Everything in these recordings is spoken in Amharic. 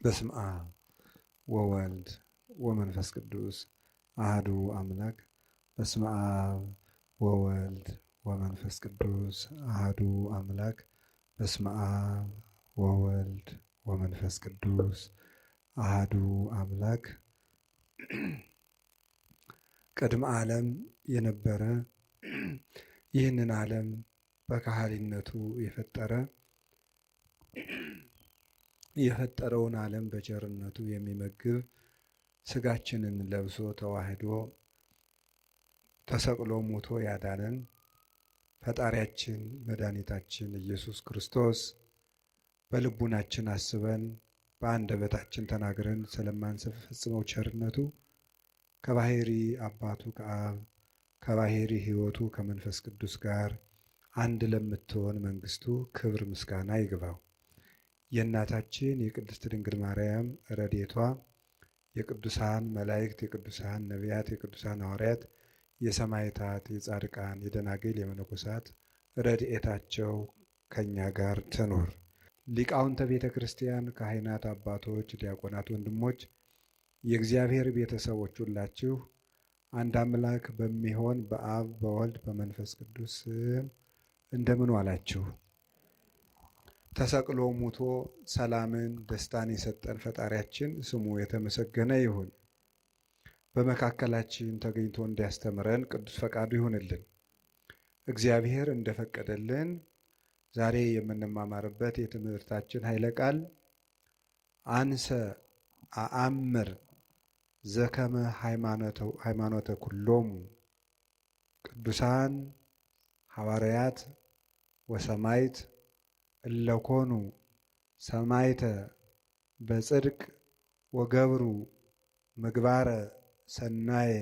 በስመ አብ ወወልድ ወመንፈስ ቅዱስ አሐዱ አምላክ። በስመ አብ ወወልድ ወመንፈስ ቅዱስ አሐዱ አምላክ። በስመ አብ ወወልድ ወመንፈስ ቅዱስ አሐዱ አምላክ። ቅድመ ዓለም የነበረ ይህንን ዓለም በካህሊነቱ የፈጠረውን ዓለም በቸርነቱ የሚመግብ ሥጋችንን ለብሶ ተዋህዶ ተሰቅሎ ሞቶ ያዳነን ፈጣሪያችን መድኃኒታችን ኢየሱስ ክርስቶስ በልቡናችን አስበን በአንደበታችን ተናግረን ስለማንፈጽመው ቸርነቱ ከባሕሪ አባቱ ከአብ ከባሕሪ ሕይወቱ ከመንፈስ ቅዱስ ጋር አንድ ለምትሆን መንግሥቱ ክብር ምስጋና ይግባው። የእናታችን የቅድስት ድንግል ማርያም ረድኤቷ የቅዱሳን መላእክት፣ የቅዱሳን ነቢያት፣ የቅዱሳን ሐዋርያት፣ የሰማዕታት፣ የጻድቃን፣ የደናግል፣ የመነኮሳት ረድኤታቸው ከእኛ ጋር ትኑር። ሊቃውንተ ቤተ ክርስቲያን፣ ካህናት፣ አባቶች፣ ዲያቆናት፣ ወንድሞች፣ የእግዚአብሔር ቤተሰቦች ሁላችሁ አንድ አምላክ በሚሆን በአብ በወልድ በመንፈስ ቅዱስ ስም እንደምን ዋላችሁ? ተሰቅሎ ሙቶ ሰላምን ደስታን የሰጠን ፈጣሪያችን ስሙ የተመሰገነ ይሁን። በመካከላችን ተገኝቶ እንዲያስተምረን ቅዱስ ፈቃዱ ይሁንልን። እግዚአብሔር እንደፈቀደልን ዛሬ የምንማማርበት የትምህርታችን ኃይለ ቃል አንሰ አአምር ዘከመ ሃይማኖተ ኩሎሙ ቅዱሳን ሐዋርያት ወሰማዕት እለኮኑ ሰማዕተ በጽድቅ ወገብሩ ምግባረ ሰናየ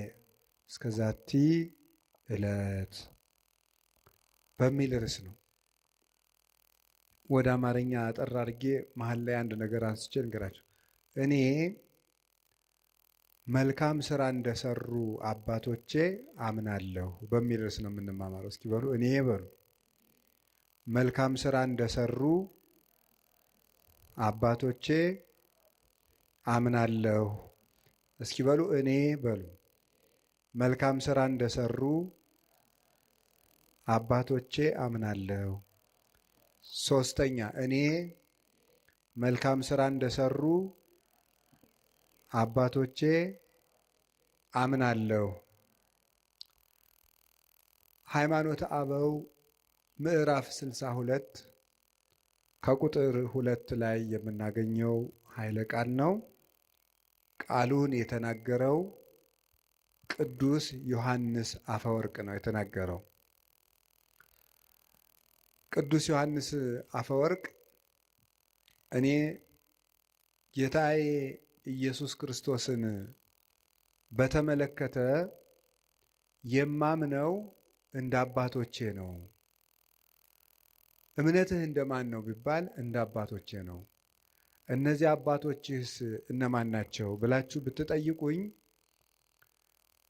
እስከዛቲ ዕለት በሚል ርዕስ ነው። ወደ አማርኛ አጠር አድርጌ መሀል ላይ አንድ ነገር አንስቼ ልንገራቸው። እኔ መልካም ስራ እንደሰሩ አባቶቼ አምናለሁ በሚል ርዕስ ነው የምንማማረው። እስኪ በሉ እኔ በሉ። መልካም ስራ እንደሰሩ አባቶቼ አምናለሁ። እስኪ በሉ እኔ በሉ። መልካም ስራ እንደሰሩ አባቶቼ አምናለሁ። ሶስተኛ እኔ መልካም ስራ እንደሰሩ አባቶቼ አምናለሁ። ሃይማኖተ አበው ምዕራፍ 62 ከቁጥር 2 ላይ የምናገኘው ኃይለ ቃል ነው። ቃሉን የተናገረው ቅዱስ ዮሐንስ አፈወርቅ ነው የተናገረው። ቅዱስ ዮሐንስ አፈወርቅ እኔ ጌታዬ ኢየሱስ ክርስቶስን በተመለከተ የማምነው እንደ አባቶቼ ነው። እምነትህ እንደማን ነው ቢባል እንደ አባቶቼ ነው። እነዚህ አባቶችህስ እነማን ናቸው ብላችሁ ብትጠይቁኝ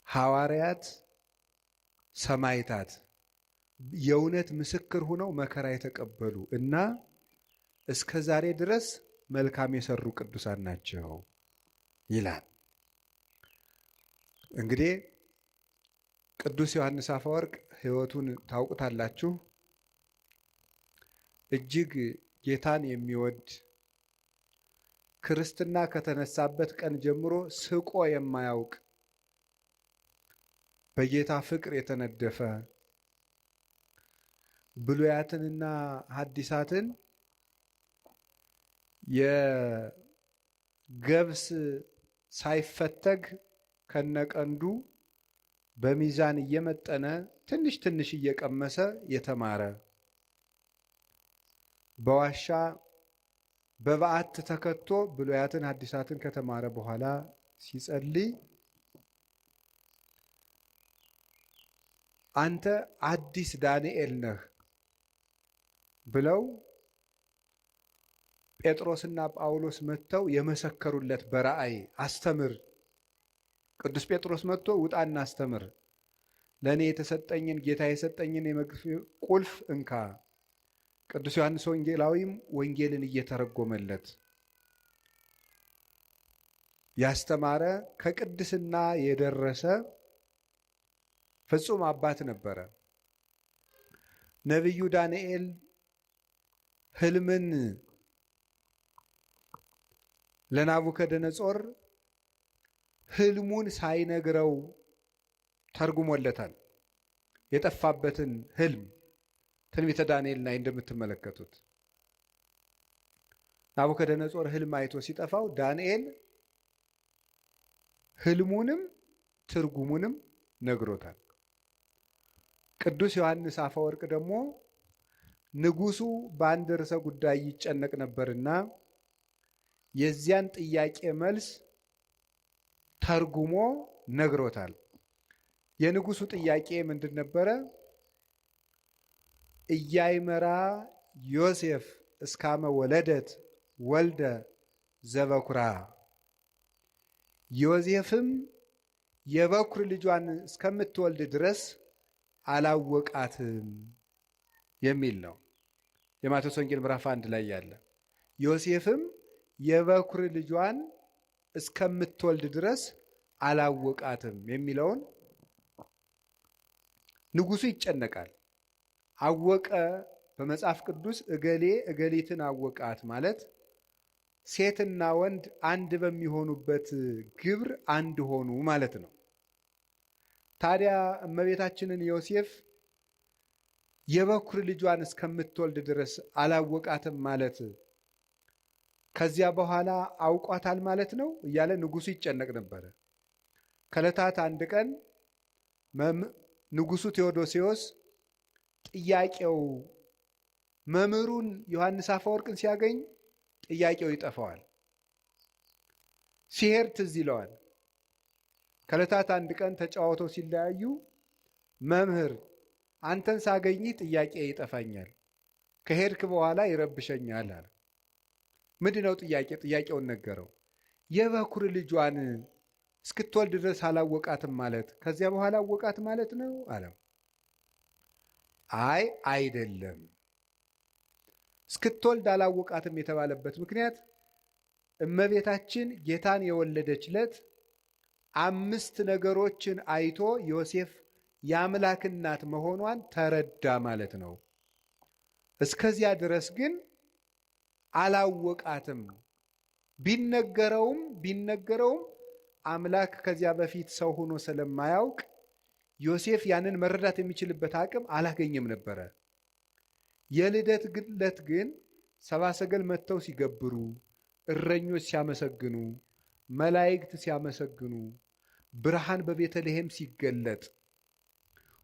ሐዋርያት፣ ሰማዕታት የእውነት ምስክር ሆነው መከራ የተቀበሉ እና እስከ ዛሬ ድረስ መልካም የሰሩ ቅዱሳን ናቸው ይላል። እንግዲህ ቅዱስ ዮሐንስ አፈወርቅ ሕይወቱን ታውቁታላችሁ። እጅግ ጌታን የሚወድ ክርስትና ከተነሳበት ቀን ጀምሮ ስቆ የማያውቅ በጌታ ፍቅር የተነደፈ ብሉያትንና ሐዲሳትን የገብስ ሳይፈተግ ከነቀንዱ በሚዛን እየመጠነ ትንሽ ትንሽ እየቀመሰ የተማረ በዋሻ በበዓት ተከቶ ብሉያትን ሐዲሳትን ከተማረ በኋላ ሲጸልይ አንተ አዲስ ዳንኤል ነህ ብለው ጴጥሮስና ጳውሎስ መጥተው የመሰከሩለት በራእይ አስተምር። ቅዱስ ጴጥሮስ መጥቶ ውጣና አስተምር፣ ለእኔ የተሰጠኝን ጌታ የሰጠኝን የመንግሥት ቁልፍ እንካ። ቅዱስ ዮሐንስ ወንጌላዊም ወንጌልን እየተረጎመለት ያስተማረ ከቅድስና የደረሰ ፍጹም አባት ነበረ። ነቢዩ ዳንኤል ሕልምን ለናቡከደነጾር ሕልሙን ሳይነግረው ተርጉሞለታል። የጠፋበትን ሕልም ትንቢተ ዳንኤል ላይ እንደምትመለከቱት ናቡከደነጾር ሕልም አይቶ ሲጠፋው ዳንኤል ሕልሙንም ትርጉሙንም ነግሮታል። ቅዱስ ዮሐንስ አፈወርቅ ደግሞ ንጉሱ በአንድ ርዕሰ ጉዳይ ይጨነቅ ነበርና የዚያን ጥያቄ መልስ ተርጉሞ ነግሮታል። የንጉሱ ጥያቄ ምንድን ነበረ? ኢያእመራ ዮሴፍ እስካመ ወለደት ወልደ ዘበኩራ፣ ዮሴፍም የበኩር ልጇን እስከምትወልድ ድረስ አላወቃትም የሚል ነው። የማቴዎስ ወንጌል ምዕራፍ 1 ላይ ያለ ዮሴፍም የበኩር ልጇን እስከምትወልድ ድረስ አላወቃትም የሚለውን ንጉሱ ይጨነቃል። አወቀ በመጽሐፍ ቅዱስ እገሌ እገሊትን አወቃት ማለት ሴትና ወንድ አንድ በሚሆኑበት ግብር አንድ ሆኑ ማለት ነው። ታዲያ እመቤታችንን ዮሴፍ የበኩር ልጇን እስከምትወልድ ድረስ አላወቃትም ማለት ከዚያ በኋላ አውቋታል ማለት ነው እያለ ንጉሱ ይጨነቅ ነበረ። ከዕለታት አንድ ቀን ንጉሱ ቴዎዶሲዎስ ጥያቄው መምህሩን ዮሐንስ አፈወርቅን ሲያገኝ ጥያቄው ይጠፋዋል። ሲሄድ ትዝ ይለዋል። ከዕለታት አንድ ቀን ተጫዋተው ሲለያዩ መምህር አንተን ሳገኝ ጥያቄ ይጠፋኛል፣ ከሄድክ በኋላ ይረብሸኛል አለ። ምንድን ነው ጥያቄ? ጥያቄውን ነገረው። የበኩር ልጇን እስክትወልድ ድረስ አላወቃትም ማለት ከዚያ በኋላ አወቃት ማለት ነው አለው። አይ አይደለም፣ እስክትወልድ አላወቃትም የተባለበት ምክንያት እመቤታችን ጌታን የወለደች ዕለት 5 ነገሮችን አይቶ ዮሴፍ የአምላክ እናት መሆኗን ተረዳ ማለት ነው። እስከዚያ ድረስ ግን አላወቃትም። ቢነገረውም አምላክ ከዚያ በፊት ሰው ሆኖ ስለማያውቅ ዮሴፍ ያንን መረዳት የሚችልበት አቅም አላገኘም ነበረ። የልደት ዕለት ግን ሰብአ ሰገል መጥተው ሲገብሩ፣ እረኞች ሲያመሰግኑ፣ መላእክት ሲያመሰግኑ፣ ብርሃን በቤተልሔም ሲገለጥ፣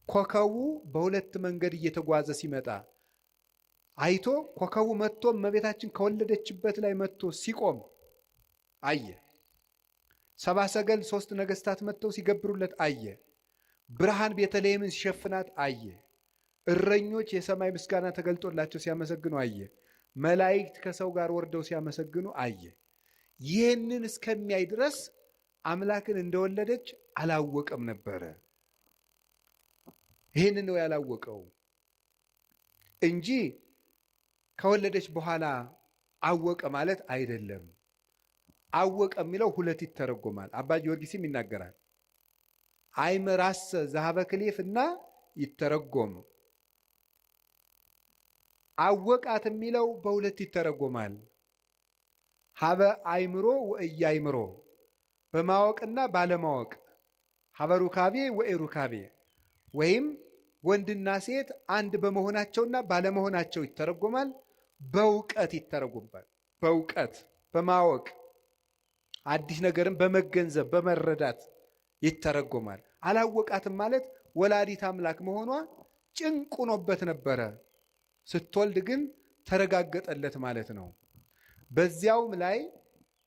ኮከቡ በሁለት መንገድ እየተጓዘ ሲመጣ አይቶ ኮከቡ መጥቶ እመቤታችን ከወለደችበት ላይ መጥቶ ሲቆም አየ። ሰብአ ሰገል 3 ነገሥታት መጥተው ሲገብሩለት አየ። ብርሃን ቤተልሔምን ሲሸፍናት አየ። እረኞች የሰማይ ምስጋና ተገልጦላቸው ሲያመሰግኑ አየ። መላእክት ከሰው ጋር ወርደው ሲያመሰግኑ አየ። ይህንን እስከሚያይ ድረስ አምላክን እንደወለደች አላወቀም ነበረ። ይህንን ነው ያላወቀው እንጂ ከወለደች በኋላ አወቀ ማለት አይደለም። አወቀ የሚለው 2 ይተረጎማል። አባ ጊዮርጊስም ይናገራል። አይመራሰ ዘሀበ ክሌፍ እና ይተረጎም። አወቃት የሚለው በ2 ይተረጎማል። ሀበ አይምሮ ወእያይምሮ፣ በማወቅና ባለማወቅ። ሀበ ሩካቤ ወኢሩካቤ፣ ወይም ወንድና ሴት አንድ በመሆናቸውና ባለመሆናቸው ይተረጎማል። በእውቀት ይተረጎማል። በእውቀት በማወቅ አዲስ ነገርን በመገንዘብ በመረዳት ይተረጎማል። አላወቃትም ማለት ወላዲት አምላክ መሆኗ ጭንቅ ሆኖበት ነበረ። ስትወልድ ግን ተረጋገጠለት ማለት ነው። በዚያውም ላይ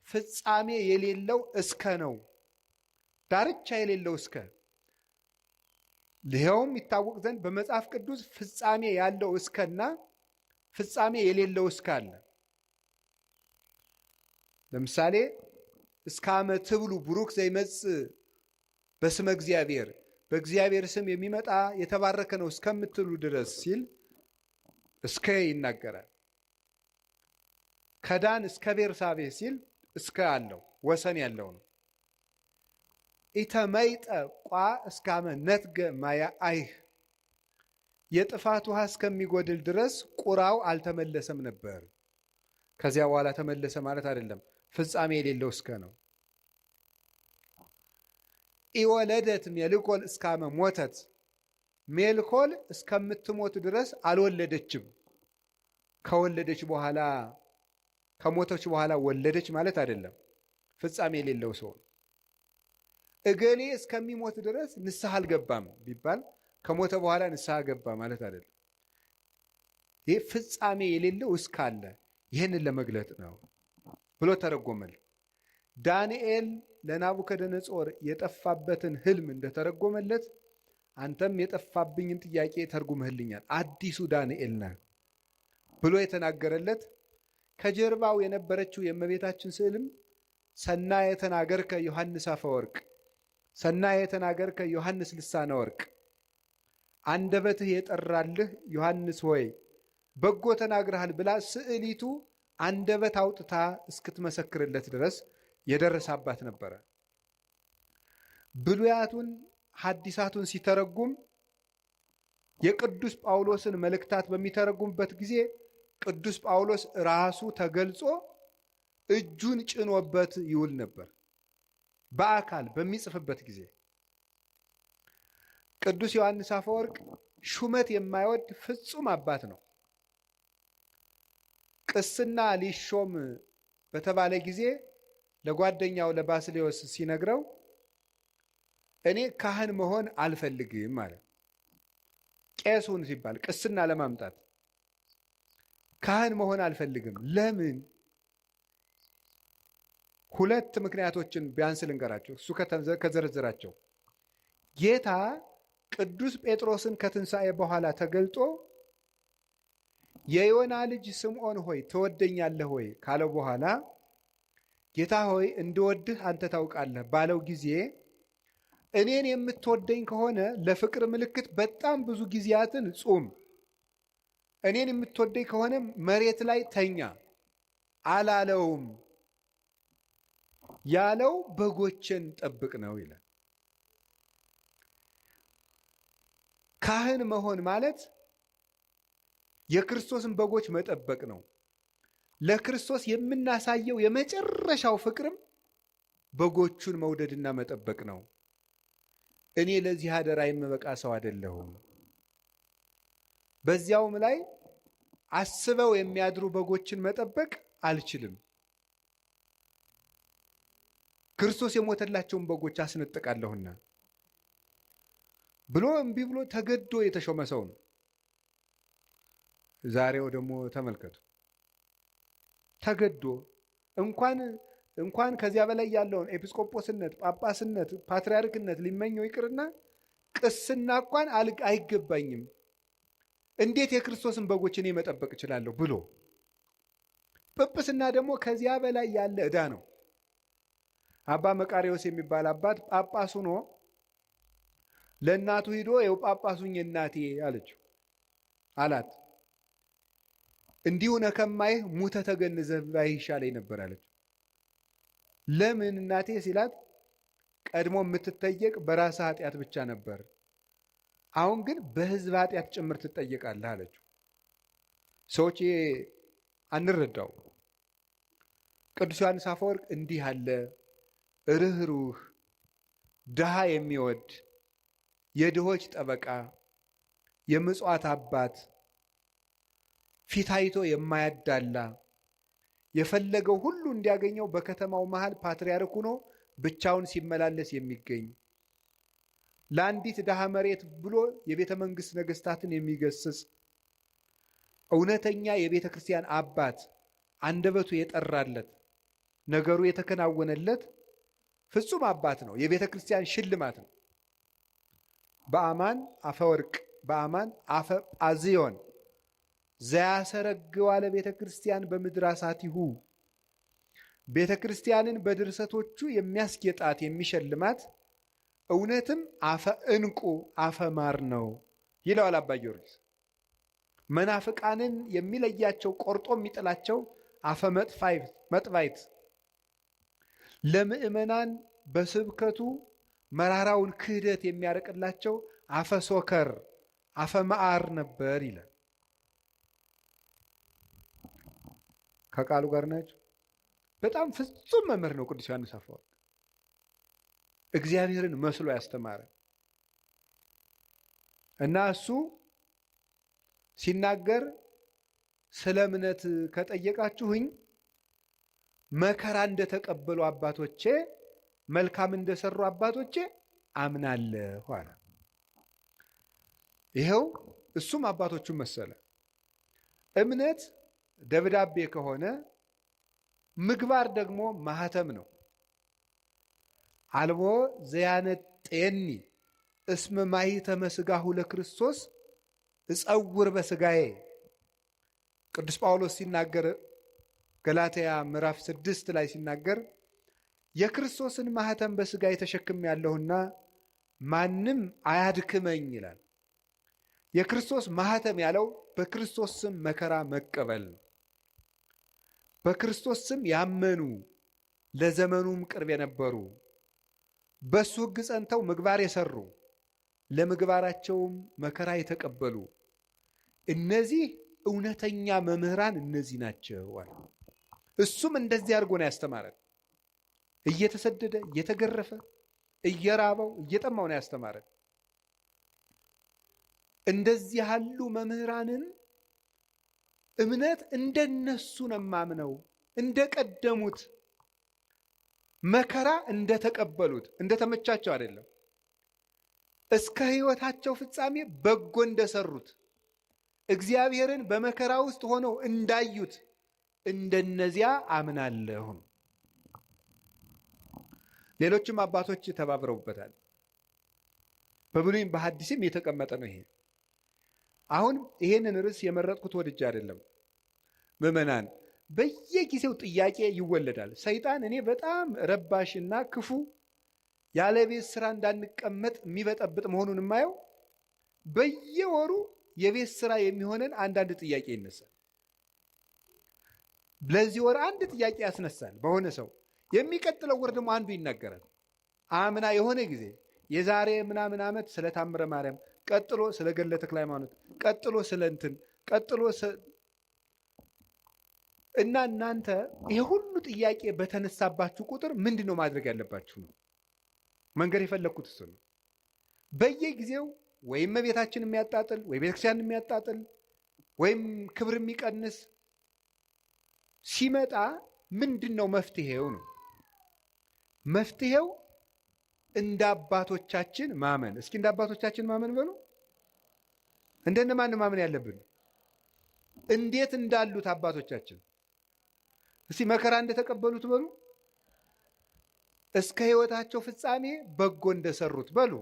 ፍጻሜ የሌለው እስከ ነው። ዳርቻ የሌለው እስከ። ይኸውም ይታወቅ ዘንድ በመጽሐፍ ቅዱስ ፍጻሜ ያለው እስከና ፍጻሜ የሌለው እስከ አለ። ለምሳሌ እስከ አመ ትብሉ ቡሩክ ዘይመጽእ በስመ እግዚአብሔር፣ በእግዚአብሔር ስም የሚመጣ የተባረከ ነው እስከምትሉ ድረስ ሲል እስከ ይናገራል። ከዳን እስከ ቤርሳቤ ሲል እስከ አለው ወሰን ያለው ነው። ኢተመይጠ ቋ እስካመ ነትገ ማያ አይህ የጥፋት ውሃ እስከሚጎድል ድረስ ቁራው አልተመለሰም ነበር። ከዚያ በኋላ ተመለሰ ማለት አይደለም፣ ፍጻሜ የሌለው እስከ ነው። ኢወለደት ሜልኮል እስካመ ሞተት ሜልኮል እስከምትሞት ድረስ አልወለደችም። ከወለደች በኋላ ከሞተች በኋላ ወለደች ማለት አይደለም፣ ፍጻሜ የሌለው ሰው። እገሌ እስከሚሞት ድረስ ንስሐ አልገባም ቢባል ከሞተ በኋላ ንስሐ ገባ ማለት አይደለም። ይህ ፍጻሜ የሌለው እስካለ ይህንን ለመግለጥ ነው ብሎ ተረጎመል። ዳንኤል ለናቡከደነጾር የጠፋበትን ህልም እንደተረጎመለት አንተም የጠፋብኝን ጥያቄ ተርጉምህልኛል፣ አዲሱ ዳንኤል ነህ ብሎ የተናገረለት ከጀርባው የነበረችው የእመቤታችን ስዕልም ሰናየ ተናገርከ ዮሐንስ አፈወርቅ፣ ሰናየ ተናገርከ ዮሐንስ ልሳነ ወርቅ፣ አንደበትህ የጠራልህ ዮሐንስ ሆይ በጎ ተናግረሃል ብላ ስዕሊቱ አንደበት አውጥታ እስክትመሰክርለት ድረስ የደረሰ አባት ነበረ። ብሉያቱን ሐዲሳቱን ሲተረጉም የቅዱስ ጳውሎስን መልእክታት በሚተረጉምበት ጊዜ ቅዱስ ጳውሎስ ራሱ ተገልጾ እጁን ጭኖበት ይውል ነበር። በአካል በሚጽፍበት ጊዜ ቅዱስ ዮሐንስ አፈወርቅ ሹመት የማይወድ ፍጹም አባት ነው። ቅስና ሊሾም በተባለ ጊዜ ለጓደኛው ለባስሌዎስ ሲነግረው እኔ ካህን መሆን አልፈልግም አለ። ቄሱን ሲባል ቅስና ለማምጣት ካህን መሆን አልፈልግም። ለምን? ሁለት ምክንያቶችን ቢያንስ ልንገራቸው። እሱ ከዘረዘራቸው ጌታ ቅዱስ ጴጥሮስን ከትንሣኤ በኋላ ተገልጦ የዮና ልጅ ስምዖን ሆይ ትወደኛለህ ሆይ ካለው በኋላ ጌታ ሆይ እንድወድህ አንተ ታውቃለህ ባለው ጊዜ እኔን የምትወደኝ ከሆነ ለፍቅር ምልክት በጣም ብዙ ጊዜያትን ጹም፣ እኔን የምትወደኝ ከሆነ መሬት ላይ ተኛ አላለውም። ያለው በጎችን ጠብቅ ነው ይላል። ካህን መሆን ማለት የክርስቶስን በጎች መጠበቅ ነው። ለክርስቶስ የምናሳየው የመጨረሻው ፍቅርም በጎቹን መውደድና መጠበቅ ነው። እኔ ለዚህ አደራ የምበቃ ሰው አይደለሁም። በዚያውም ላይ አስበው የሚያድሩ በጎችን መጠበቅ አልችልም። ክርስቶስ የሞተላቸውን በጎች አስነጥቃለሁና ብሎ እምቢ ብሎ ተገዶ የተሾመ ሰው ነው። ዛሬው ደግሞ ተመልከቱ፣ ተገዶ እንኳን ከዚያ በላይ ያለውን ኤጲስቆጶስነት፣ ጳጳስነት፣ ፓትርያርክነት ሊመኘው ይቅርና ቅስና እንኳን አይገባኝም፣ እንዴት የክርስቶስን በጎች እኔ መጠበቅ እችላለሁ ብሎ ጵጵስና ደግሞ ከዚያ በላይ ያለ ዕዳ ነው። አባ መቃሪዎስ የሚባል አባት ጳጳስ ሆኖ ለእናቱ ሂዶ የው ጳጳሱኝ እናቴ አለችው አላት። እንዲሁ ነከማይህ ሙተ ተገንዘህ ባይህ ይሻለኝ ነበር አለችው። ለምን እናቴ ሲላት ቀድሞ የምትጠየቅ በራስህ ኃጢአት ብቻ ነበር፣ አሁን ግን በሕዝብ ኃጢአት ጭምር ትጠየቃለህ አለችው። ሰዎች አንረዳው። ቅዱስ ዮሐንስ አፈወርቅ እንዲህ አለ ርኅሩህ፣ ድሃ የሚወድ የድሆች ጠበቃ፣ የምጽዋት አባት፣ ፊት አይቶ የማያዳላ፣ የፈለገው ሁሉ እንዲያገኘው በከተማው መሃል ፓትርያርክ ሆኖ ብቻውን ሲመላለስ የሚገኝ፣ ለአንዲት ድሃ መሬት ብሎ የቤተ መንግሥት ነገሥታትን የሚገስጽ እውነተኛ የቤተ ክርስቲያን አባት፣ አንደበቱ የጠራለት ነገሩ የተከናወነለት ፍጹም አባት ነው። የቤተ ክርስቲያን ሽልማት ነው። በአማን አፈወርቅ በአማን አፈ ጳዝዮን ዘያሰረግዋ ለቤተ ክርስቲያን በምድር አሳቲሁ፣ ቤተ ክርስቲያንን በድርሰቶቹ የሚያስጌጣት የሚሸልማት እውነትም አፈ ዕንቁ አፈ ማር ነው ይለዋል አባ ጊዮርጊስ። መናፍቃንን የሚለያቸው ቆርጦ የሚጥላቸው አፈ መጥባይት፣ ለምእመናን በስብከቱ መራራውን ክህደት የሚያርቅላቸው አፈ ሶከር አፈ መዓር ነበር ይላል። ከቃሉ ጋር ናቸው። በጣም ፍጹም መምህር ነው ቅዱስ ዮሐንስ አፈወርቅ። እግዚአብሔርን መስሎ ያስተማረ እና እሱ ሲናገር ስለ እምነት ከጠየቃችሁኝ መከራ እንደተቀበሉ አባቶቼ መልካም እንደሰሩ አባቶቼ አምናለሁ አለ። ይኸው እሱም አባቶቹን መሰለ። እምነት ደብዳቤ ከሆነ ምግባር ደግሞ ማህተም ነው። አልቦ ዘያነጤኒ እስመ ማኅተመ ሥጋሁ ለክርስቶስ እጸውር በሥጋዬ። ቅዱስ ጳውሎስ ሲናገር ገላትያ ምዕራፍ 6 ላይ ሲናገር የክርስቶስን ማህተም በሥጋዬ ተሸክሜያለሁና ማንም አያድክመኝ ይላል። የክርስቶስ ማህተም ያለው በክርስቶስ ስም መከራ መቀበል ነው። በክርስቶስ ስም ያመኑ ለዘመኑም ቅርብ የነበሩ በሱ ሕግ ጸንተው ምግባር የሰሩ ለምግባራቸውም መከራ የተቀበሉ እነዚህ እውነተኛ መምህራን እነዚህ ናቸው አለ። እሱም እንደዚህ አድርጎ ነው ያስተማረን። እየተሰደደ እየተገረፈ እየራበው እየጠማው ነው ያስተማረን። እንደዚህ ያሉ መምህራንን እምነት እንደነሱ ነው የማምነው፣ እንደቀደሙት መከራ እንደተቀበሉት እንደተመቻቸው አይደለም፣ እስከ ሕይወታቸው ፍጻሜ በጎ እንደሰሩት እግዚአብሔርን በመከራ ውስጥ ሆነው እንዳዩት እንደነዚያ አምናለሁ። ሌሎችም አባቶች ተባብረውበታል። በብሉይም በሐዲስም የተቀመጠ ነው ይሄ። አሁን ይሄንን ርዕስ የመረጥኩት ወድጄ አይደለም። ምዕመናን በየጊዜው ጥያቄ ይወለዳል። ሰይጣን እኔ በጣም ረባሽና ክፉ ያለ ቤት ስራ እንዳንቀመጥ የሚበጠብጥ መሆኑን የማየው በየወሩ የቤት ስራ የሚሆነን አንዳንድ ጥያቄ ይነሳል። ለዚህ ወር አንድ ጥያቄ ያስነሳል በሆነ ሰው፣ የሚቀጥለው ወር ደግሞ አንዱ ይናገራል። አምና የሆነ ጊዜ የዛሬ ምናምን ዓመት ስለ ታምረ ማርያም፣ ቀጥሎ ስለ ገድለ ተክለ ሃይማኖት፣ ቀጥሎ ስለ እንትን፣ ቀጥሎ እና እናንተ ይሄ ሁሉ ጥያቄ በተነሳባችሁ ቁጥር ምንድን ነው ማድረግ ያለባችሁ ነው መንገድ የፈለግኩት እሱ ነው። በየጊዜው ወይም እመቤታችን የሚያጣጥል ወይ ቤተክርስቲያን የሚያጣጥል ወይም ክብር የሚቀንስ ሲመጣ ምንድን ነው መፍትሄው ነው። መፍትሄው እንደ አባቶቻችን ማመን። እስኪ እንደ አባቶቻችን ማመን በሉ። እንደነማን ማመን ያለብን? እንዴት እንዳሉት አባቶቻችን። እስቲ መከራ እንደተቀበሉት በሉ። እስከ ሕይወታቸው ፍጻሜ በጎ እንደሰሩት በሉ።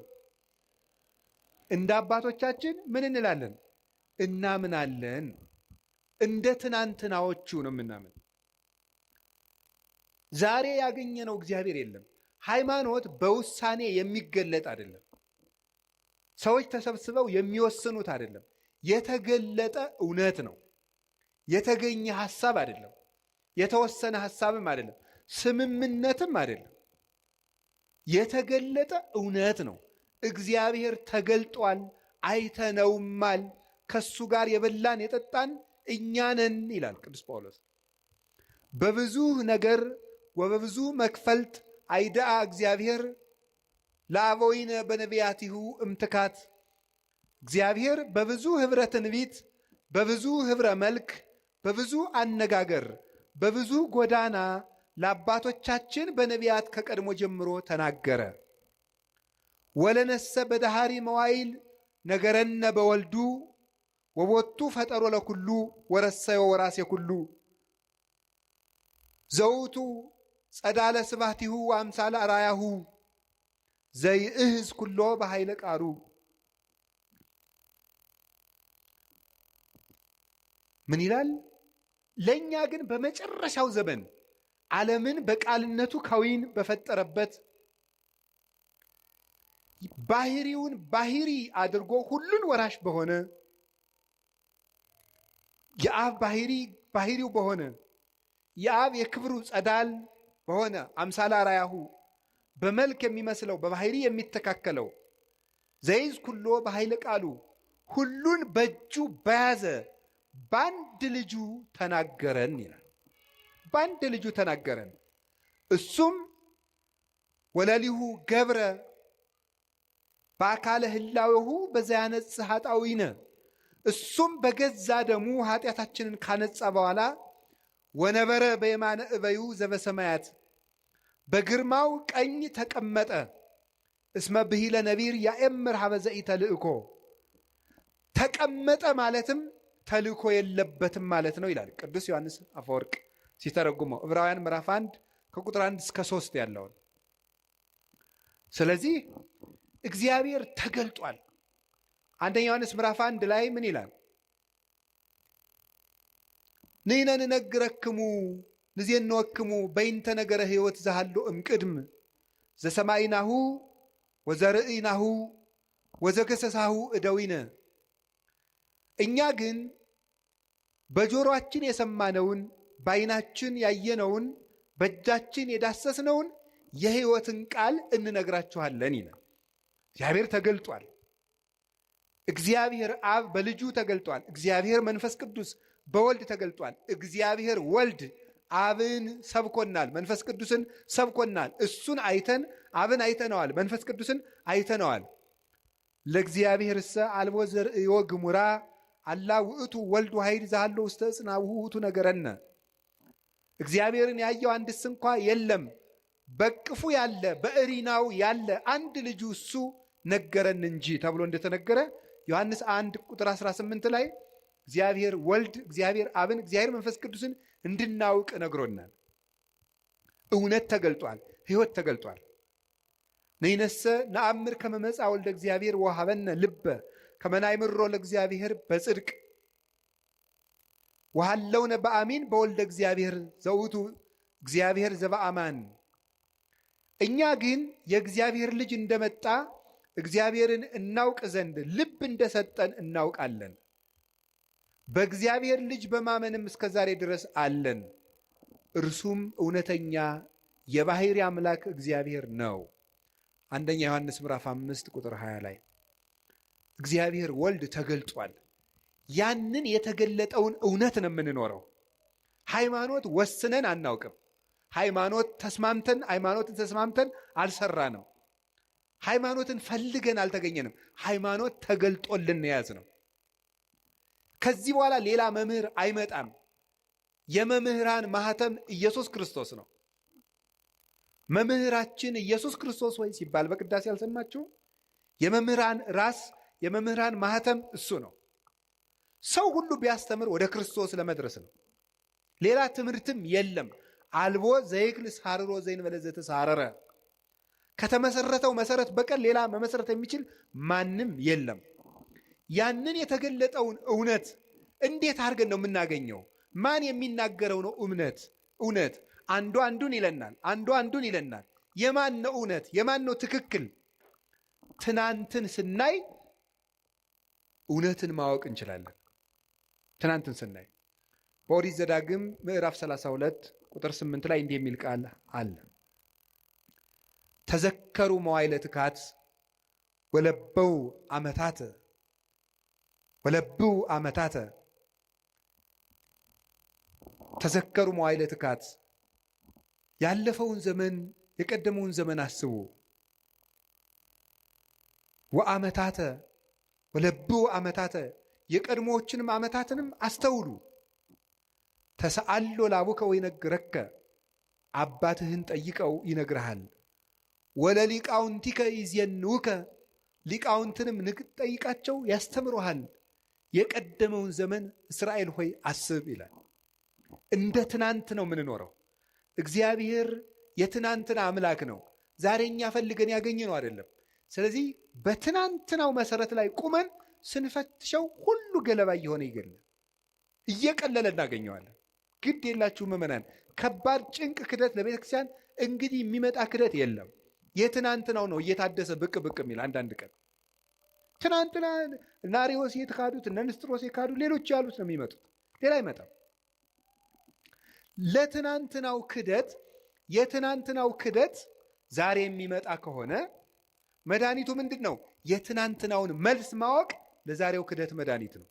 እንደ አባቶቻችን ምን እንላለን? እናምናለን። እንደ ትናንትናዎቹ ነው የምናምን። ዛሬ ያገኘነው እግዚአብሔር የለም። ሃይማኖት በውሳኔ የሚገለጥ አይደለም። ሰዎች ተሰብስበው የሚወስኑት አይደለም። የተገለጠ እውነት ነው። የተገኘ ሐሳብ አይደለም። የተወሰነ ሐሳብም አይደለም። ስምምነትም አይደለም። የተገለጠ እውነት ነው። እግዚአብሔር ተገልጧል፣ አይተነውማል። ከሱ ጋር የበላን የጠጣን እኛ ነን ይላል ቅዱስ ጳውሎስ። በብዙ ነገር ወበብዙ መክፈልት አይዳአ እግዚአብሔር ለአበዊነ በነቢያቲሁ እምትካት። እግዚአብሔር በብዙ ኅብረ ትንቢት፣ በብዙ ኅብረ መልክ፣ በብዙ አነጋገር፣ በብዙ ጎዳና ለአባቶቻችን በነቢያት ከቀድሞ ጀምሮ ተናገረ። ወለነሰ በዳሃሪ መዋይል ነገረነ በወልዱ ወቦቱ ፈጠሮ ለኩሉ ወረሰዮ ወራሴ ኩሉ ዘውቱ ጸዳለ ስባቲሁ አምሳለ አራያሁ ዘይእህዝ ኩሎ በኃይለ ቃሉ። ምን ይላል? ለእኛ ግን በመጨረሻው ዘመን ዓለምን በቃልነቱ ከዊን በፈጠረበት ባህሪውን ባህሪ አድርጎ ሁሉን ወራሽ በሆነ የአብ ባህሪው በሆነ የአብ የክብሩ ጸዳል በሆነ አምሳለ አራያሁ በመልክ የሚመስለው በባህሪ የሚተካከለው ዘይዝ ኩሎ በኃይለ ቃሉ ሁሉን በእጁ በያዘ በአንድ ልጁ ተናገረን ይላል። በአንድ ልጁ ተናገረን። እሱም ወለሊሁ ገብረ በአካለ ህላዌሁ በዘያነጽ ኃጣዊነ እሱም በገዛ ደሙ ኃጢአታችንን ካነጻ በኋላ ወነበረ በየማነ እበዩ ዘበሰማያት በግርማው ቀኝ ተቀመጠ እስመ ብሂለ ነቢር ያእምር ሀበ ዘኢተልእኮ ተቀመጠ ማለትም ተልእኮ የለበትም ማለት ነው ይላል ቅዱስ ዮሐንስ አፈወርቅ ሲተረጉመው ዕብራውያን ምዕራፍ 1 ከቁጥር 1 እስከ 3 ያለውን። ስለዚህ እግዚአብሔር ተገልጧል። አንደኛ ዮሐንስ ምዕራፍ 1 ላይ ምን ይላል? ንሕነ ንነግረክሙ ንዜንወክሙ በይንተ ነገረ ሕይወት ዘሃሎ እምቅድም ዘሰማይናሁ ወዘርእይናሁ ወዘገሰሳሁ እደዊነ። እኛ ግን በጆሮአችን የሰማነውን በዓይናችን ያየነውን በእጃችን የዳሰስነውን የሕይወትን ቃል እንነግራችኋለን ይላል። እግዚአብሔር ተገልጧል። እግዚአብሔር አብ በልጁ ተገልጧል። እግዚአብሔር መንፈስ ቅዱስ በወልድ ተገልጧል። እግዚአብሔር ወልድ አብን ሰብኮናል፣ መንፈስ ቅዱስን ሰብኮናል። እሱን አይተን አብን አይተነዋል፣ መንፈስ ቅዱስን አይተነዋል። ለእግዚአብሔር እሰ አልቦ ዘርእዮ ግሙራ አላ ውእቱ ወልድ ኃይል ዛሃሎ ውስተ እጽናሁ ውእቱ ነገረነ። እግዚአብሔርን ያየው አንድስ እንኳ የለም፣ በቅፉ ያለ በእሪናው ያለ አንድ ልጁ እሱ ነገረን እንጂ ተብሎ እንደተነገረ ዮሐንስ 1 ቁጥር 18 ላይ እግዚአብሔር ወልድ እግዚአብሔር አብን እግዚአብሔር መንፈስ ቅዱስን እንድናውቅ ነግሮናል። እውነት ተገልጧል፣ ሕይወት ተገልጧል። ነይነሰ ነአምር ከመ መጽአ ወልደ እግዚአብሔር ወሀበነ ልበ ከመ ናእምሮ ለእግዚአብሔር በጽድቅ ወሃለውነ በአሚን በወልደ እግዚአብሔር ዘውቱ እግዚአብሔር ዘበአማን። እኛ ግን የእግዚአብሔር ልጅ እንደመጣ እግዚአብሔርን እናውቅ ዘንድ ልብ እንደሰጠን እናውቃለን። በእግዚአብሔር ልጅ በማመንም እስከ ዛሬ ድረስ አለን። እርሱም እውነተኛ የባሕሪ አምላክ እግዚአብሔር ነው። አንደኛ ዮሐንስ ምዕራፍ 5 ቁጥር 20 ላይ እግዚአብሔር ወልድ ተገልጧል። ያንን የተገለጠውን እውነት ነው የምንኖረው። ሃይማኖት ወስነን አናውቅም። ሃይማኖትን ተስማምተን አልሰራንም። ሃይማኖትን ፈልገን አልተገኘንም። ሃይማኖት ተገልጦልን የያዝ ነው። ከዚህ በኋላ ሌላ መምህር አይመጣም። የመምህራን ማህተም ኢየሱስ ክርስቶስ ነው። መምህራችን ኢየሱስ ክርስቶስ ወይ ሲባል በቅዳሴ ያልሰማችሁ? የመምህራን ራስ የመምህራን ማህተም እሱ ነው። ሰው ሁሉ ቢያስተምር ወደ ክርስቶስ ለመድረስ ነው። ሌላ ትምህርትም የለም። አልቦ ዘይክል ሳርሮ ዘእንበለ ዘተሳረረ ከተመሰረተው መሰረት በቀር ሌላ መመሰረት የሚችል ማንም የለም። ያንን የተገለጠውን እውነት እንዴት አድርገን ነው የምናገኘው? ማን የሚናገረው ነው እውነት? አንዱ አንዱን ይለናል፣ አንዱ አንዱን ይለናል። የማን ነው እውነት? የማን ነው ትክክል? ትናንትን ስናይ እውነትን ማወቅ እንችላለን። ትናንትን ስናይ በኦሪት ዘዳግም ምዕራፍ 32 ቁጥር 8 ላይ እንዲህ የሚል ቃል አለ። ተዘከሩ መዋዕለ ትካት ወለበው ዓመታተ ተዘከሩ መዋዕለ ትካት፣ ያለፈውን ዘመን የቀደመውን ዘመን አስቡ። ወአመታተ ወለብው ዓመታተ፣ የቀድሞዎችንም ዓመታትንም አስተውሉ። ተሰአሎ ላቡከ ወይነግረከ፣ አባትህን ጠይቀው ይነግርሃል። ወለሊቃውንቲከ ይዜንውከ፣ ሊቃውንትንም ጠይቃቸው ያስተምሩሃል። የቀደመውን ዘመን እስራኤል ሆይ አስብ ይላል። እንደ ትናንት ነው የምንኖረው። እግዚአብሔር የትናንትና አምላክ ነው። ዛሬ እኛ ፈልገን ያገኘ ነው አይደለም። ስለዚህ በትናንትናው መሰረት ላይ ቁመን ስንፈትሸው ሁሉ ገለባ እየሆነ ይገኛል፣ እየቀለለ እናገኘዋለን። ግድ የላችሁ ምዕመናን፣ ከባድ ጭንቅ ክደት ለቤተ ክርስቲያን እንግዲህ የሚመጣ ክደት የለም። የትናንትናው ነው እየታደሰ ብቅ የሚል አንዳንድ ቀን ትናንትና እነ አርዮስ የተካዱት እነ ንስጥሮስ የካዱት ሌሎች ያሉት ነው የሚመጡት፣ ሌላ አይመጣም። ለትናንትናው ክደት የትናንትናው ክደት ዛሬ የሚመጣ ከሆነ መድኃኒቱ ምንድን ነው? የትናንትናውን መልስ ማወቅ ለዛሬው ክደት መድኃኒት ነው።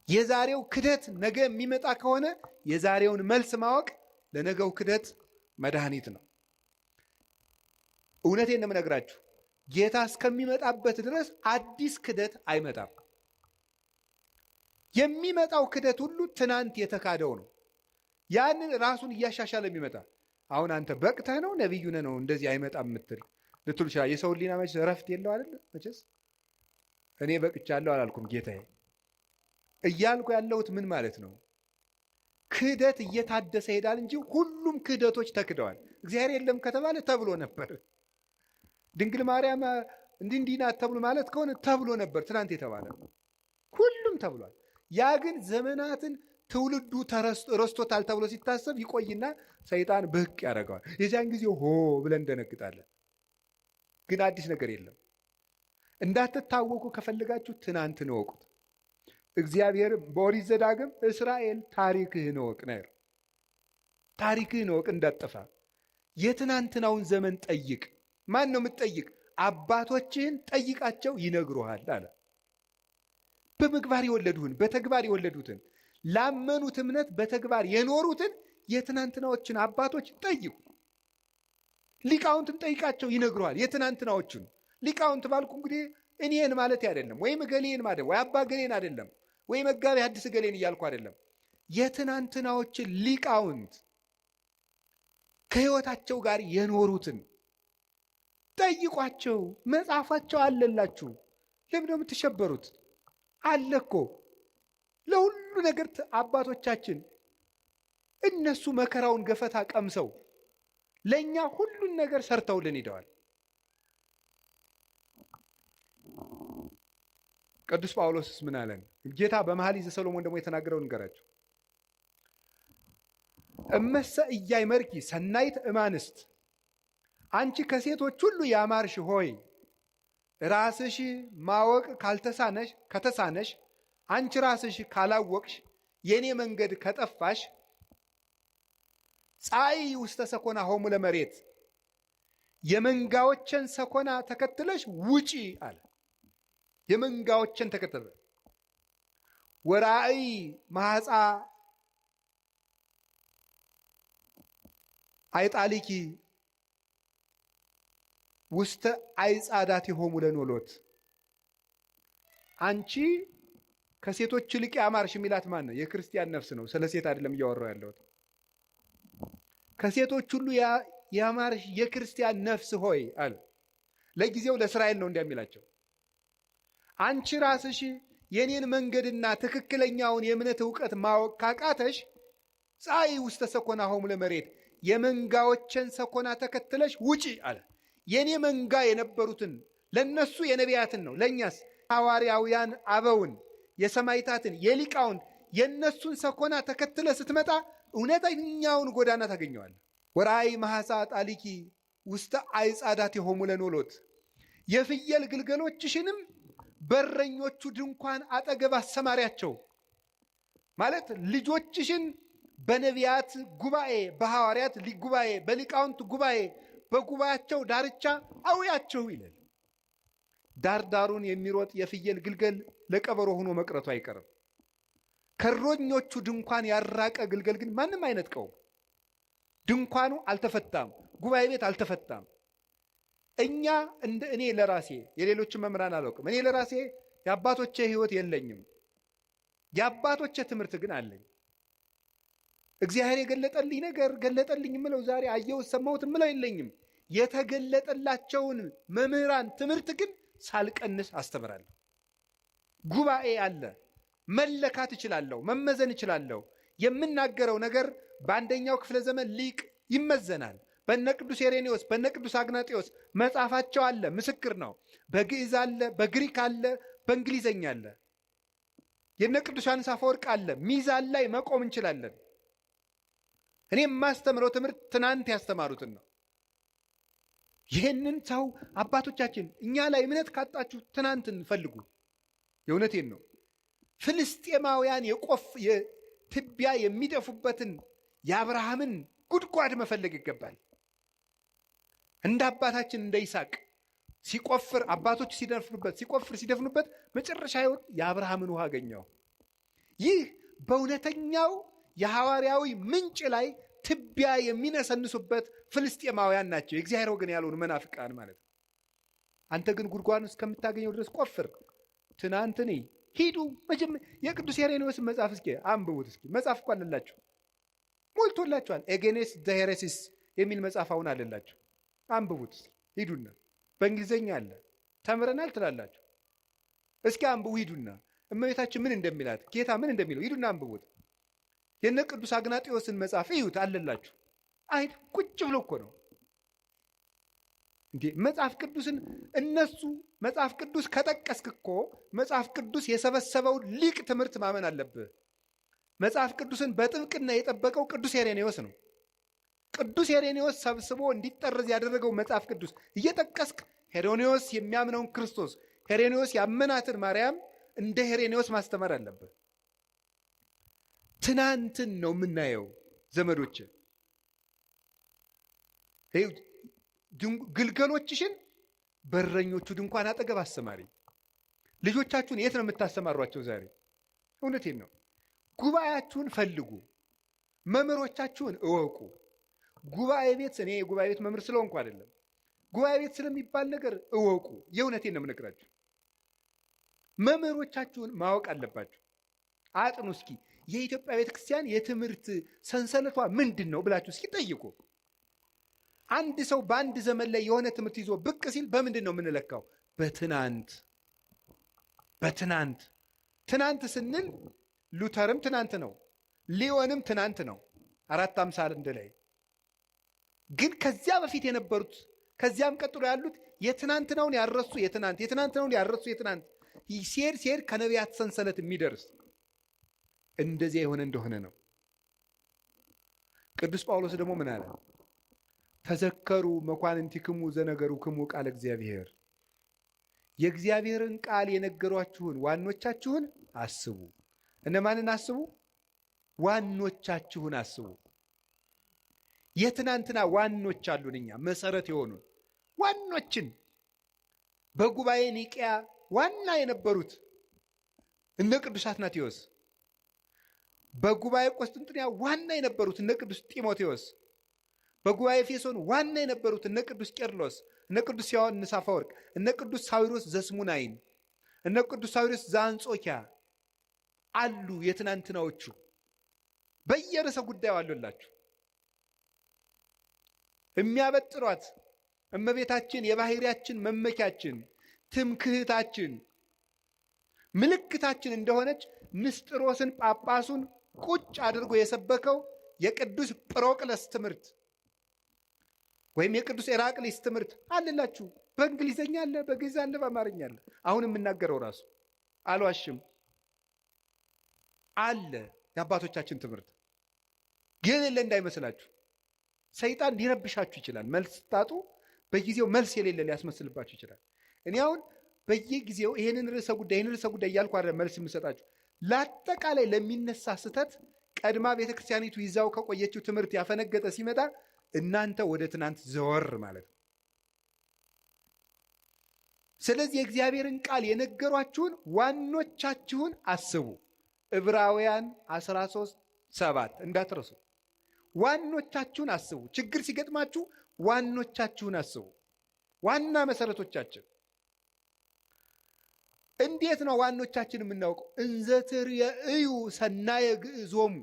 የዛሬው ክደት ነገ የሚመጣ ከሆነ የዛሬውን መልስ ማወቅ ለነገው ክደት መድኃኒት ነው። እውነቴን ነው የምነግራችሁ፣ ጌታ እስከሚመጣበት ድረስ አዲስ ክደት አይመጣም። የሚመጣው ክደት ሁሉ ትናንት የተካደው ነው። ያንን ራሱን እያሻሻለ የሚመጣ አሁን አንተ በቅተህ ነው ነቢዩ ነህ ነው እንደዚህ አይመጣም የምትል ልትሉ ይችላል። የሰው ሕሊና መቼስ እረፍት የለው አይደል? መቼስ እኔ በቅቻለሁ አላልኩም ጌታዬ። እያልኩ ያለሁት ምን ማለት ነው? ክህደት እየታደሰ ይሄዳል እንጂ ሁሉም ክህደቶች ተክደዋል። እግዚአብሔር የለም ከተባለ ተብሎ ነበር። ድንግል ማርያም እንዲህ ናት ተብሎ ማለት ከሆነ ተብሎ ነበር። ትናንት የተባለ ሁሉም ተብሏል። ያ ግን ዘመናትን ትውልዱ ረስቶታል ተብሎ ሲታሰብ ይቆይና ሰይጣን ብቅ ያደርገዋል። የዚያን ጊዜ ሆ ብለን እንደነግጣለን። ግን አዲስ ነገር የለም። እንዳትታወቁ ከፈልጋችሁ ትናንትን እወቁት። እግዚአብሔር በኦሪት ዘዳግም እስራኤል ታሪክህን እወቅ ነው። ታሪክህን እወቅ እንዳትጠፋ። የትናንትናውን ዘመን ጠይቅ። ማን ነው የምትጠይቅ? አባቶችህን ጠይቃቸው ይነግሩሃል አለ። በምግባር የወለዱህን በተግባር የወለዱትን ላመኑት እምነት በተግባር የኖሩትን የትናንትናዎችን አባቶች ጠይቁ። ሊቃውንትን ጠይቃቸው ይነግሩሃል። የትናንትናዎችን ሊቃውንት ባልኩ እንግዲህ እኔን ማለት አይደለም፣ ወይም እገሌን ማለት ወይ አባ ገሌን አይደለም፣ ወይ መጋቢ ሐዲስ ገሌን እያልኩ አይደለም። የትናንትናዎችን ሊቃውንት ከሕይወታቸው ጋር የኖሩትን ጠይቋቸው። መጽሐፋቸው አለላችሁ። ለምን የምትሸበሩት? አለ እኮ ለሁሉ ነገር አባቶቻችን እነሱ መከራውን ገፈታ ቀምሰው ለእኛ ሁሉን ነገር ሰርተውልን ሄደዋል። ቅዱስ ጳውሎስስ ምን አለን? ጌታ በመኃልየ ዘሰሎሞን ደግሞ የተናገረው ንገራቸው። እመሰ ኢያእመርኪ ሰናይት እማንስት፣ አንቺ ከሴቶች ሁሉ ያማርሽ ሆይ ራስሽ ማወቅ ከተሳነሽ፣ አንቺ ራስሽ ካላወቅሽ፣ የኔ መንገድ ከጠፋሽ፣ ጻኢ ውስተ ሰኮና ሆሙ ለመሬት፣ የመንጋዎችን ሰኮና ተከትለሽ ውጪ አለ። የመንጋዎችን ተከተለ። ወራእይ ማሕፃ አይጣሊኪ ውስተ አይጻዳቲሆሙ ለኖሎት። አንቺ ከሴቶች ይልቅ ያማርሽ የሚላት ማን ነው? የክርስቲያን ነፍስ ነው። ስለ ሴት አይደለም እያወራሁ ያለሁት። ከሴቶች ሁሉ ያማርሽ የክርስቲያን ነፍስ ሆይ አለ። ለጊዜው ለእስራኤል ነው እንደሚላቸው። አንቺ ራስሽ የኔን መንገድና ትክክለኛውን የእምነት ዕውቀት ማወቅ ካቃተሽ፣ ጻኢ ውስተ ሰኮና ሆሙ ለመሬት፣ የመንጋዎችን ሰኮና ተከትለሽ ውጪ አለ። የኔ መንጋ የነበሩትን ለነሱ የነቢያትን ነው። ለእኛስ ሐዋርያውያን አበውን የሰማይታትን የሊቃውንት የነሱን ሰኮና ተከትለ ስትመጣ እውነተኛውን ጎዳና ታገኘዋል። ወራእይ ማሕፃ ጣሊኪ ውስተ አይጻዳቲሆሙ ለኖሎት፣ የፍየል ግልገሎችሽንም በረኞቹ ድንኳን አጠገብ አሰማሪያቸው ማለት ልጆችሽን በነቢያት ጉባኤ፣ በሐዋርያት ጉባኤ፣ በሊቃውንት ጉባኤ በጉባኤያቸው ዳርቻ አውያቸው ይላል። ዳርዳሩን የሚሮጥ የፍየል ግልገል ለቀበሮ ሆኖ መቅረቱ አይቀርም። ከእረኞቹ ድንኳን ያራቀ ግልገል ግን ማንም አይነጥቀውም። ድንኳኑ አልተፈታም፣ ጉባኤ ቤት አልተፈታም። እኛ እንደ እኔ ለራሴ የሌሎችን መምህራን አላውቅም። እኔ ለራሴ የአባቶቼ ሕይወት የለኝም። የአባቶቼ ትምህርት ግን አለኝ። እግዚአብሔር የገለጠልኝ ነገር ገለጠልኝ የምለው ዛሬ አየሁት ሰማሁት የምለው የለኝም። የተገለጠላቸውን መምህራን ትምህርት ግን ሳልቀንስ አስተምራለሁ። ጉባኤ አለ፣ መለካት እችላለሁ፣ መመዘን እችላለሁ። የምናገረው ነገር በአንደኛው ክፍለ ዘመን ሊቅ ይመዘናል። በነ ቅዱስ ኢሬኔዎስ በነ ቅዱስ አግናጤዎስ መጽሐፋቸው አለ፣ ምስክር ነው። በግዕዝ አለ፣ በግሪክ አለ፣ በእንግሊዘኛ አለ። የነ ቅዱስ ዮሐንስ አፈወርቅ አለ። ሚዛን ላይ መቆም እንችላለን። እኔ የማስተምረው ትምህርት ትናንት ያስተማሩትን ነው። ይህንን ሰው አባቶቻችን እኛ ላይ እምነት ካጣችሁ ትናንትን ፈልጉ። የእውነቴን ነው። ፍልስጤማውያን የትቢያ የሚደፉበትን የአብርሃምን ጉድጓድ መፈለግ ይገባል። እንደ አባታችን እንደ ይስሐቅ ሲቆፍር አባቶች ሲደፍኑበት መጨረሻ የአብርሃምን ውሃ አገኘው። ይህ በእውነተኛው የሐዋርያዊ ምንጭ ላይ ትቢያ የሚነሰንሱበት ፍልስጤማውያን ናቸው፣ የእግዚአብሔር ወገን ያልሆኑ መናፍቃን ማለት ነው። አንተ ግን ጉድጓን እስከምታገኘው ድረስ ቆፍር። ትናንትኔ ሂዱ የቅዱስ ሄሬኔዎስን መጽሐፍ እስኪ አንብቡት። እስኪ መጽሐፍ እኮ አለላችሁ፣ ሞልቶላችኋል። ኤጌኔስ ዘሄሬሲስ የሚል መጽሐፍ አሁን አለላችሁ፣ አንብቡት። ሂዱና በእንግሊዝኛ አለ፣ ተምረናል ትላላችሁ። እስኪ አንብቡ ሂዱና እመቤታችን ምን እንደሚላት ጌታ ምን እንደሚለው ሂዱና አንብቡት። የነ ቅዱስ አግናጢዎስን መጽሐፍ እዩት አለላችሁ። አይድ ቁጭ ብሎ እኮ ነው እንዴ መጽሐፍ ቅዱስን እነሱ መጽሐፍ ቅዱስ ከጠቀስክ እኮ መጽሐፍ ቅዱስ የሰበሰበውን ሊቅ ትምህርት ማመን አለብህ። መጽሐፍ ቅዱስን በጥብቅና የጠበቀው ቅዱስ ሄሬኔዎስ ነው። ቅዱስ ሄሬኔዎስ ሰብስቦ እንዲጠረዝ ያደረገው መጽሐፍ ቅዱስ እየጠቀስክ ሄሬኔዎስ የሚያምነውን ክርስቶስ፣ ሄሬኔዎስ ያመናትን ማርያም እንደ ሄሬኔዎስ ማስተማር አለብህ። ትናንትን ነው የምናየው ዘመዶች። ግልገሎችሽን በረኞቹ ድንኳን አጠገብ አሰማሪ። ልጆቻችሁን የት ነው የምታሰማሯቸው ዛሬ? እውነቴን ነው። ጉባኤያችሁን ፈልጉ፣ መምህሮቻችሁን እወቁ። ጉባኤ ቤት እኔ የጉባኤ ቤት መምህር ስለሆንኩ አይደለም፣ ጉባኤ ቤት ስለሚባል ነገር እወቁ። የእውነቴን ነው የምነግራችሁ። መምህሮቻችሁን ማወቅ አለባችሁ። አጥኑ እስኪ። የኢትዮጵያ ቤተክርስቲያን የትምህርት ሰንሰለቷ ምንድን ነው ብላችሁ እስኪ ጠይቁ። አንድ ሰው በአንድ ዘመን ላይ የሆነ ትምህርት ይዞ ብቅ ሲል በምንድን ነው የምንለካው? በትናንት። ትናንት ስንል ሉተርም ትናንት ነው፣ ሊዮንም ትናንት ነው 451 ላይ። ግን ከዚያ በፊት የነበሩት ከዚያም ቀጥሎ ያሉት የትናንትናውን ያረሱ የትናንትናውን ያረሱ ሲሄድ ከነቢያት ሰንሰለት የሚደርስ እንደዚያ የሆነ እንደሆነ ነው። ቅዱስ ጳውሎስ ደግሞ ምን አለ? ተዘከሩ መኳንንቲክሙ ዘነገሩክሙ ቃለ እግዚአብሔር። የእግዚአብሔርን ቃል የነገሯችሁን ዋኖቻችሁን አስቡ። እነማንን አስቡ? ዋኖቻችሁን አስቡ። የትናንትና ዋኖች አሉን እኛ መሰረት የሆኑን ዋኖችን። በጉባኤ ኒቅያ ዋና የነበሩት እነ ቅዱስ አትናቴዎስ፣ በጉባኤ ቆስጥንጥንያ ዋና የነበሩት እነ ቅዱስ ጢሞቴዎስ፣ በጉባኤ ኤፌሶን ዋና የነበሩት እነ ቅዱስ ቄርሎስ፣ እነ ቅዱስ ዮሐንስ አፈወርቅ፣ እነ ቅዱስ ሳዊሮስ ዘስሙናይን፣ እነ ቅዱስ ሳዊሮስ ዘአንጾኪያ አሉ። የትናንትናዎቹ በየርዕሰ ጉዳዩ አሉላችሁ። የሚያበጥሯት እመቤታችን የባህሪያችን መመኪያችን፣ ትምክህታችን፣ ምልክታችን እንደሆነች ንስጥሮስን ጳጳሱን ቁጭ አድርጎ የሰበከው የቅዱስ ጵሮቅለስ ትምህርት ወይም የቅዱስ ኤራቅሊስ ትምህርት አለላችሁ። በእንግሊዝኛ አለ፣ በግዕዝ አለ፣ በአማርኛ አለ። አሁን የምናገረው ራሱ አልዋሽም አለ። የአባቶቻችን ትምህርት የሌለ እንዳይመስላችሁ። ሰይጣን ሊረብሻችሁ ይችላል። መልስ ስታጡ በጊዜው መልስ የሌለ ሊያስመስልባችሁ ይችላል። እኔ አሁን በየጊዜው ይህንን ርዕሰ ጉዳይ እያልኩ አይደለም መልስ የምሰጣችሁ። ለአጠቃላይ ለሚነሳ ስህተት ቀድማ ቤተክርስቲያኒቱ ይዛው ከቆየችው ትምህርት ያፈነገጠ ሲመጣ እናንተ ወደ ትናንት ዘወር ማለት ነው። ስለዚህ የእግዚአብሔርን ቃል የነገሯችሁን ዋኖቻችሁን አስቡ። ዕብራውያን 13:7 እንዳትረሱ። ዋኖቻችሁን አስቡ። ችግር ሲገጥማችሁ ዋኖቻችሁን አስቡ። ዋና መሰረቶቻችን እንዴት ነው ዋኖቻችን የምናውቀው? እንዘትርእዩ ሰናየ ግዕዞሙ፣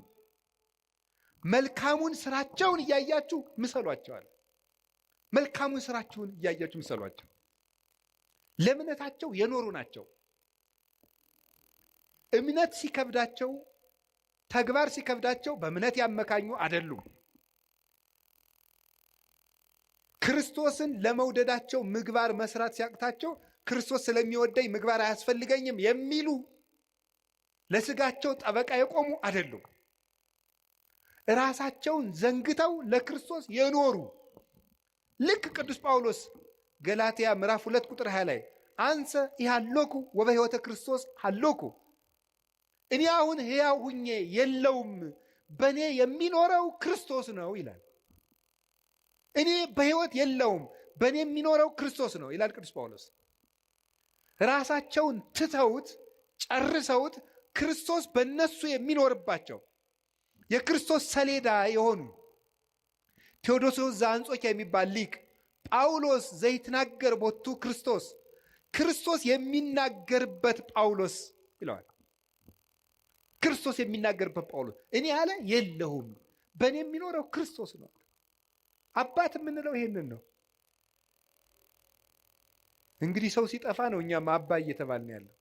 መልካሙን ስራቸውን እያያችሁ ምሰሏቸዋል። መልካሙን ስራችሁን እያያችሁ ምሰሏቸው። ለእምነታቸው የኖሩ ናቸው። እምነት ሲከብዳቸው፣ ተግባር ሲከብዳቸው በእምነት ያመካኙ አይደሉም። ክርስቶስን ለመውደዳቸው ምግባር መስራት ሲያቅታቸው ክርስቶስ ስለሚወደኝ ምግባር አያስፈልገኝም የሚሉ ለስጋቸው ጠበቃ የቆሙ አይደሉም። ራሳቸውን ዘንግተው ለክርስቶስ የኖሩ ልክ ቅዱስ ጳውሎስ ገላትያ ምዕራፍ 2 ቁጥር 20 ላይ አንሰ ኢሃሎኩ ወበሕይወተ ክርስቶስ ሃሎኩ፣ እኔ አሁን ሕያው ሁኜ የለውም በእኔ የሚኖረው ክርስቶስ ነው ይላል። እኔ በሕይወት የለውም በእኔ የሚኖረው ክርስቶስ ነው ይላል ቅዱስ ጳውሎስ። ራሳቸውን ትተውት ጨርሰውት ክርስቶስ በእነሱ የሚኖርባቸው የክርስቶስ ሰሌዳ የሆኑ ቴዎዶስዮስ ዘአንጾኪያ የሚባል ሊቅ ጳውሎስ ዘይትናገር ቦቱ ክርስቶስ፣ ክርስቶስ የሚናገርበት ጳውሎስ ይለዋል። ክርስቶስ የሚናገርበት ጳውሎስ እኔ ያለ የለሁም፣ በእኔ የሚኖረው ክርስቶስ ነው። አባት የምንለው ይሄንን ነው። እንግዲህ ሰው ሲጠፋ ነው እኛም አባ እየተባልን ያለው።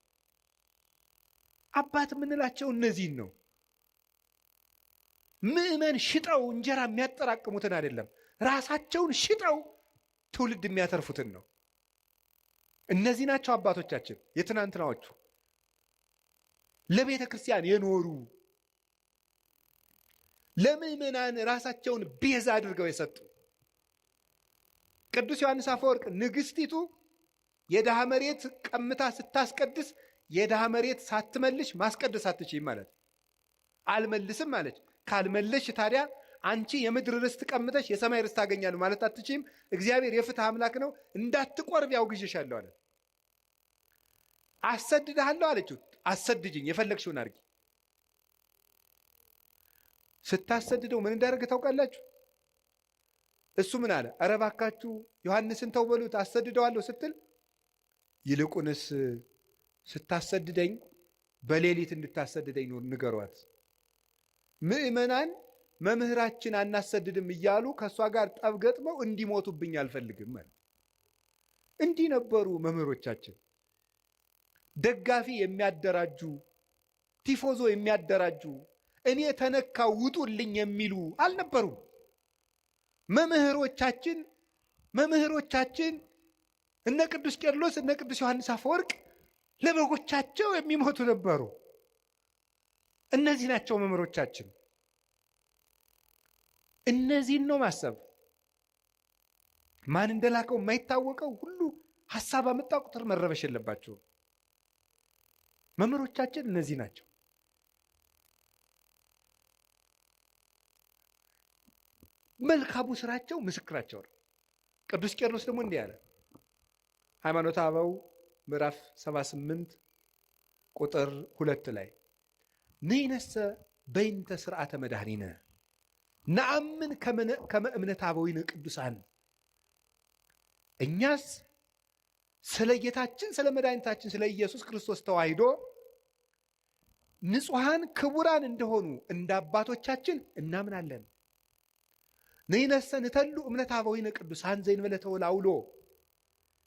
አባት የምንላቸው እነዚህን ነው። ምዕመን ሽጠው እንጀራ የሚያጠራቅሙትን አይደለም፣ ራሳቸውን ሽጠው ትውልድ የሚያተርፉትን ነው። እነዚህ ናቸው አባቶቻችን የትናንትናዎቹ፣ ለቤተ ክርስቲያን የኖሩ ለምዕመናን ራሳቸውን ቤዛ አድርገው የሰጡ። ቅዱስ ዮሐንስ አፈወርቅ ንግስቲቱ የድሃ መሬት ቀምታ ስታስቀድስ የድሃ መሬት ሳትመልሽ ማስቀደስ አትችይም ማለት አልመልስም ማለች። ካልመለሽ ታዲያ አንቺ የምድር ርስት ቀምተሽ የሰማይ ርስት ታገኛለህ ማለት አትችይም። እግዚአብሔር የፍትህ አምላክ ነው፣ እንዳትቆርብ ያውግዤሻለሁ አለ። አሰድድሃለሁ አለችው። አሰድጅኝ፣ የፈለግሽውን አድርጊ። ስታሰድደው ምን እንዳደረገ ታውቃላችሁ? እሱ ምን አለ? ኧረ እባካችሁ ዮሐንስን ተው በሉት አሰድደዋለሁ ስትል፣ ይልቁንስ ስታሰድደኝ በሌሊት እንድታሰድደኝ ነው ንገሯት። ምዕመናን መምህራችን አናሰድድም እያሉ ከእሷ ጋር ጠብ ገጥመው እንዲሞቱብኝ አልፈልግም ማለት። እንዲህ ነበሩ መምህሮቻችን። ደጋፊ የሚያደራጁ፣ ቲፎዞ የሚያደራጁ፣ እኔ ተነካው ውጡልኝ የሚሉ አልነበሩም። መምህሮቻችን እነ ቅዱስ ቄርሎስ እነ ቅዱስ ዮሐንስ አፈወርቅ ለበጎቻቸው የሚሞቱ ነበሩ። እነዚህ ናቸው መምህሮቻችን። እነዚህን ነው ማሰብ። ማን እንደላከው የማይታወቀው ሁሉ ሐሳብ አመጣ ቁጥር መረበሽ የለባቸውም። መምህሮቻችን እነዚህ ናቸው። መልካሙ ስራቸው ምስክራቸው ነው። ቅዱስ ቄርሎስ ደግሞ እንዲህ አለ። ሃይማኖተ አበው ምዕራፍ 78 ቁጥር 2 ላይ ንሕነሰ በይንተ ስርዓተ መድኃኒነ ነአምን ከመ እምነተ አበዊነ ቅዱሳን፣ እኛስ ስለ ጌታችን ስለ መድኃኒታችን ስለ ኢየሱስ ክርስቶስ ተዋሂዶ ንጹሐን ክቡራን እንደሆኑ እንደ አባቶቻችን እናምናለን። ንሕነሰ ንተሉ እምነተ አበዊነ ቅዱሳን ዘእንበለ ተወላውሎ፣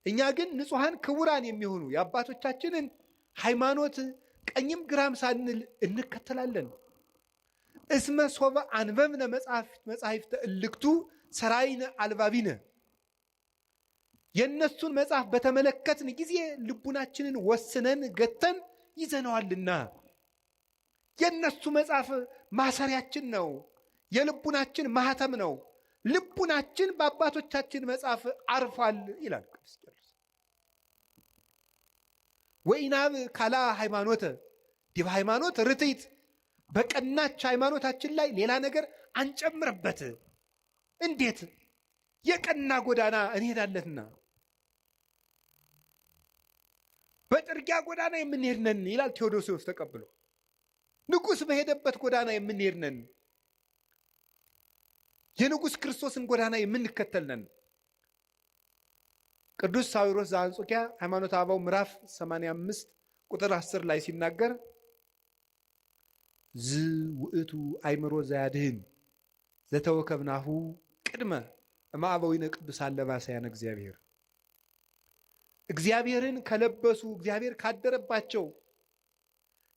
እኛ ግን ንጹሐን ክቡራን የሚሆኑ የአባቶቻችንን ሃይማኖት ቀኝም ግራም ሳንል እንከተላለን። እስመ ሶበ አንበብነ መጻሕፍተ እልክቱ ሰራይነ አልባቢነ፣ የእነሱን መጽሐፍ በተመለከትን ጊዜ ልቡናችንን ወስነን ገተን ይዘነዋልና። የእነሱ መጽሐፍ ማሰሪያችን ነው፣ የልቡናችን ማህተም ነው። ልቡናችን በአባቶቻችን መጽሐፍ አርፏል ይላል ቅዱስ ቄርሎስ። ወኢናብ ካላ ሃይማኖተ ዲበ ሃይማኖት ርትዕት፣ በቀናች ሃይማኖታችን ላይ ሌላ ነገር አንጨምርበት። እንዴት? የቀና ጎዳና እንሄዳለንና በጥርጊያ ጎዳና የምንሄድ ነን ይላል ቴዎዶስዮስ ተቀብሎ። ንጉሥ በሄደበት ጎዳና የምንሄድ ነን፣ የንጉሥ ክርስቶስን ጎዳና የምንከተል ነን። ቅዱስ ሳዊሮስ ዘአንጾኪያ ሃይማኖተ አበው ምዕራፍ 85 ቁጥር 10 ላይ ሲናገር ዝ ውእቱ አእምሮ ዘያድህን ዘተወከብናሁ ቅድመ እምአበዊነ ቅዱሳን ለባሰያነ እግዚአብሔር፣ እግዚአብሔርን ከለበሱ እግዚአብሔር ካደረባቸው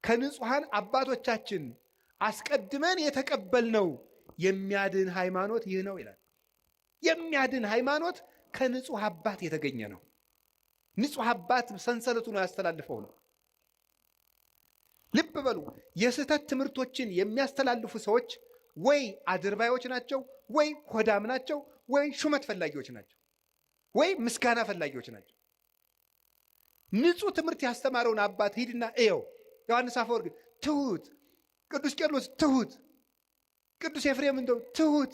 ከንጹሐን አባቶቻችን አስቀድመን የተቀበልነው የሚያድን ሃይማኖት ይህ ነው ይላል። የሚያድን ሃይማኖት ከንጹሕ አባት የተገኘ ነው። ንጹሕ አባት ሰንሰለቱን ያስተላልፈው ነው። ልብ በሉ። የስህተት ትምህርቶችን የሚያስተላልፉ ሰዎች ወይ አድርባዮች ናቸው፣ ወይ ሆዳም ናቸው፣ ወይ ሹመት ፈላጊዎች ናቸው፣ ወይ ምስጋና ፈላጊዎች ናቸው። ንጹሕ ትምህርት ያስተማረውን አባት ሂድና እየው። ዮሐንስ አፈወርቅ ትሁት፣ ቅዱስ ቄርሎስ ትሁት፣ ቅዱስ ኤፍሬም እንደው ትሁት፣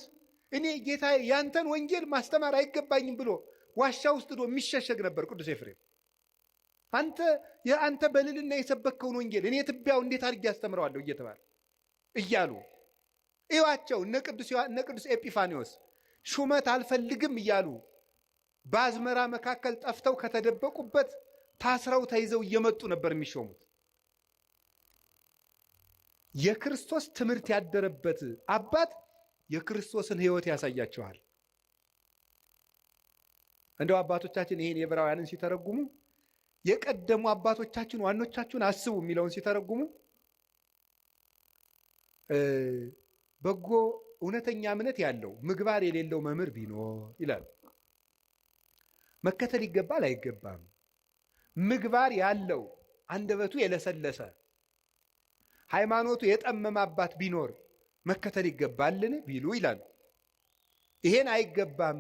እኔ ጌታ ያንተን ወንጌል ማስተማር አይገባኝም ብሎ ዋሻ ውስጥ ዶ የሚሸሸግ ነበር ቅዱስ ኤፍሬም። አንተ በልልና የሰበከውን ወንጌል እኔ ትቢያው እንዴት አድርጌ ያስተምረዋለሁ እየተባለ እያሉ እዩዋቸው። እነ ቅዱስ ኤጲፋኒዎስ ሹመት አልፈልግም እያሉ በአዝመራ መካከል ጠፍተው ከተደበቁበት ታስረው ተይዘው እየመጡ ነበር የሚሾሙት። የክርስቶስ ትምህርት ያደረበት አባት የክርስቶስን ሕይወት ያሳያቸዋል። እንደው አባቶቻችን ይህን የዕብራውያንን ሲተረጉሙ የቀደሙ አባቶቻችን ዋኖቻችሁን አስቡ የሚለውን ሲተረጉሙ በጎ እውነተኛ እምነት ያለው ምግባር የሌለው መምህር ቢኖር ይላል። መከተል ይገባል አይገባም? ምግባር ያለው አንደበቱ የለሰለሰ ሃይማኖቱ የጠመመ አባት ቢኖር መከተል ይገባልን ቢሉ ይላሉ። ይሄን አይገባም፣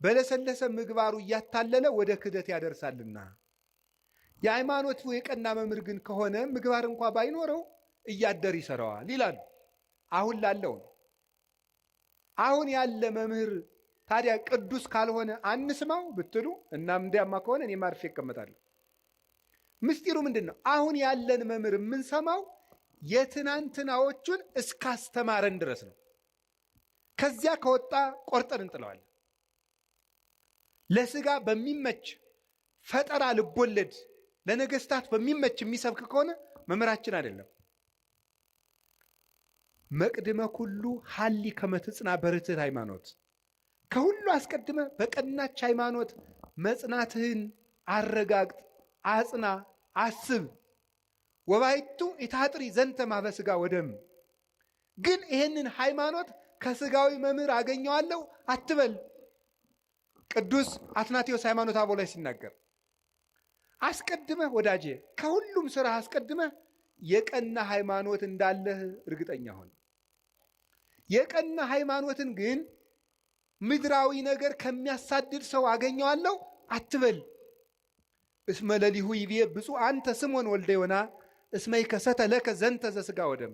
በለሰለሰ ምግባሩ እያታለለ ወደ ክህደት ያደርሳልና። የሃይማኖቱ የቀና መምህር ግን ከሆነ ምግባር እንኳ ባይኖረው እያደር ይሰራዋል ይላሉ። አሁን ላለው ነው። አሁን ያለ መምህር ታዲያ ቅዱስ ካልሆነ አንስማው ብትሉ እናም እንዲያማ ከሆነ እኔ ማርፌ እቀመጣለሁ። ምስጢሩ ምንድን ነው? አሁን ያለን መምህር የምንሰማው የትናንትናዎቹን እስካስተማረን ድረስ ነው። ከዚያ ከወጣ ቆርጠን እንጥለዋለን። ለስጋ በሚመች ፈጠራ ልቦለድ ለነገስታት በሚመች የሚሰብክ ከሆነ መምህራችን አይደለም። መቅድመ ኩሉ ሀሊ ከመትጽና በርትዕት ሃይማኖት፣ ከሁሉ አስቀድመ በቀናች ሃይማኖት መጽናትህን አረጋግጥ፣ አጽና፣ አስብ። ወባይቱ ኢታጥሪ ዘንተ ማበስጋ ወደም። ግን ይህንን ሃይማኖት ከስጋዊ መምህር አገኘዋለሁ አትበል። ቅዱስ አትናቴዎስ ሃይማኖተ አበው ላይ ሲናገር አስቀድመህ ወዳጄ ከሁሉም ስራ አስቀድመህ የቀና ሃይማኖት እንዳለህ እርግጠኛ ሆን። የቀና ሃይማኖትን ግን ምድራዊ ነገር ከሚያሳድድ ሰው አገኘዋለሁ አትበል። እስመ ለሊሁ ይቤ ብፁዕ አንተ ስምዖን ወልደ ዮና እስመ ይከሰተ ለከ ዘንተ ዘሥጋ ወደም።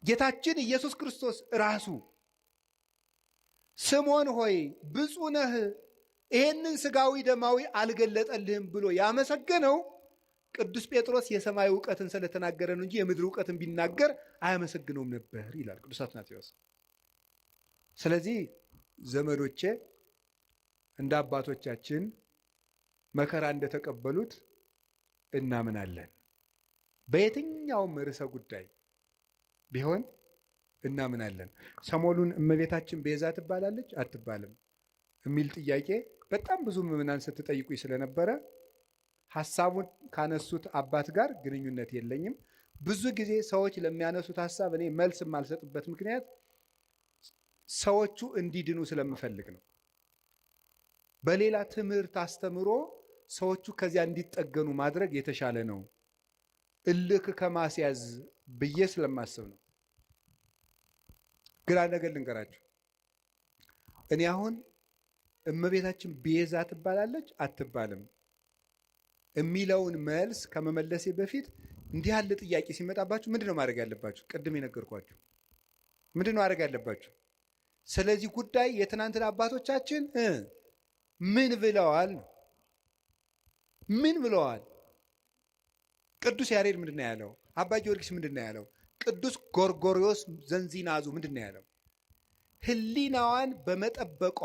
ጌታችን ኢየሱስ ክርስቶስ ራሱ ስምዖን ሆይ ብፁዕ ነህ ይሄንን ስጋዊ ደማዊ አልገለጠልህም ብሎ ያመሰገነው ቅዱስ ጴጥሮስ የሰማይ እውቀትን ስለተናገረ ነው እንጂ የምድር እውቀትን ቢናገር አያመሰግነውም ነበር ይላል ቅዱስ አትናቴዎስ። ስለዚህ ዘመዶቼ እንደ አባቶቻችን መከራ እንደተቀበሉት እናምናለን። በየትኛውም ርዕሰ ጉዳይ ቢሆን እናምናለን። ሰሞኑን እመቤታችን ቤዛ ትባላለች አትባልም የሚል ጥያቄ በጣም ብዙ ምዕመናን ስትጠይቁኝ ስለነበረ ሐሳቡን ካነሱት አባት ጋር ግንኙነት የለኝም። ብዙ ጊዜ ሰዎች ለሚያነሱት ሐሳብ እኔ መልስ የማልሰጥበት ምክንያት ሰዎቹ እንዲድኑ ስለምፈልግ ነው። በሌላ ትምህርት አስተምሮ ሰዎቹ ከዚያ እንዲጠገኑ ማድረግ የተሻለ ነው፣ እልክ ከማስያዝ ብዬ ስለማስብ ነው። ግራ ነገር ልንገራችሁ። እኔ አሁን እመቤታችን ቤዛ ትባላለች አትባልም የሚለውን መልስ ከመመለሴ በፊት እንዲህ ያለ ጥያቄ ሲመጣባችሁ ምንድነው ማድረግ ያለባችሁ? ቅድም የነገርኳችሁ ምንድነው ማድረግ ያለባችሁ? ስለዚህ ጉዳይ የትናንትና አባቶቻችን ምን ብለዋል? ምን ብለዋል? ቅዱስ ያሬድ ምንድነው ያለው? አባ ጊዮርጊስ ምንድነው ያለው? ቅዱስ ጎርጎርዮስ ዘንዚናዙ ምንድነው ያለው? ሕሊናዋን በመጠበቋ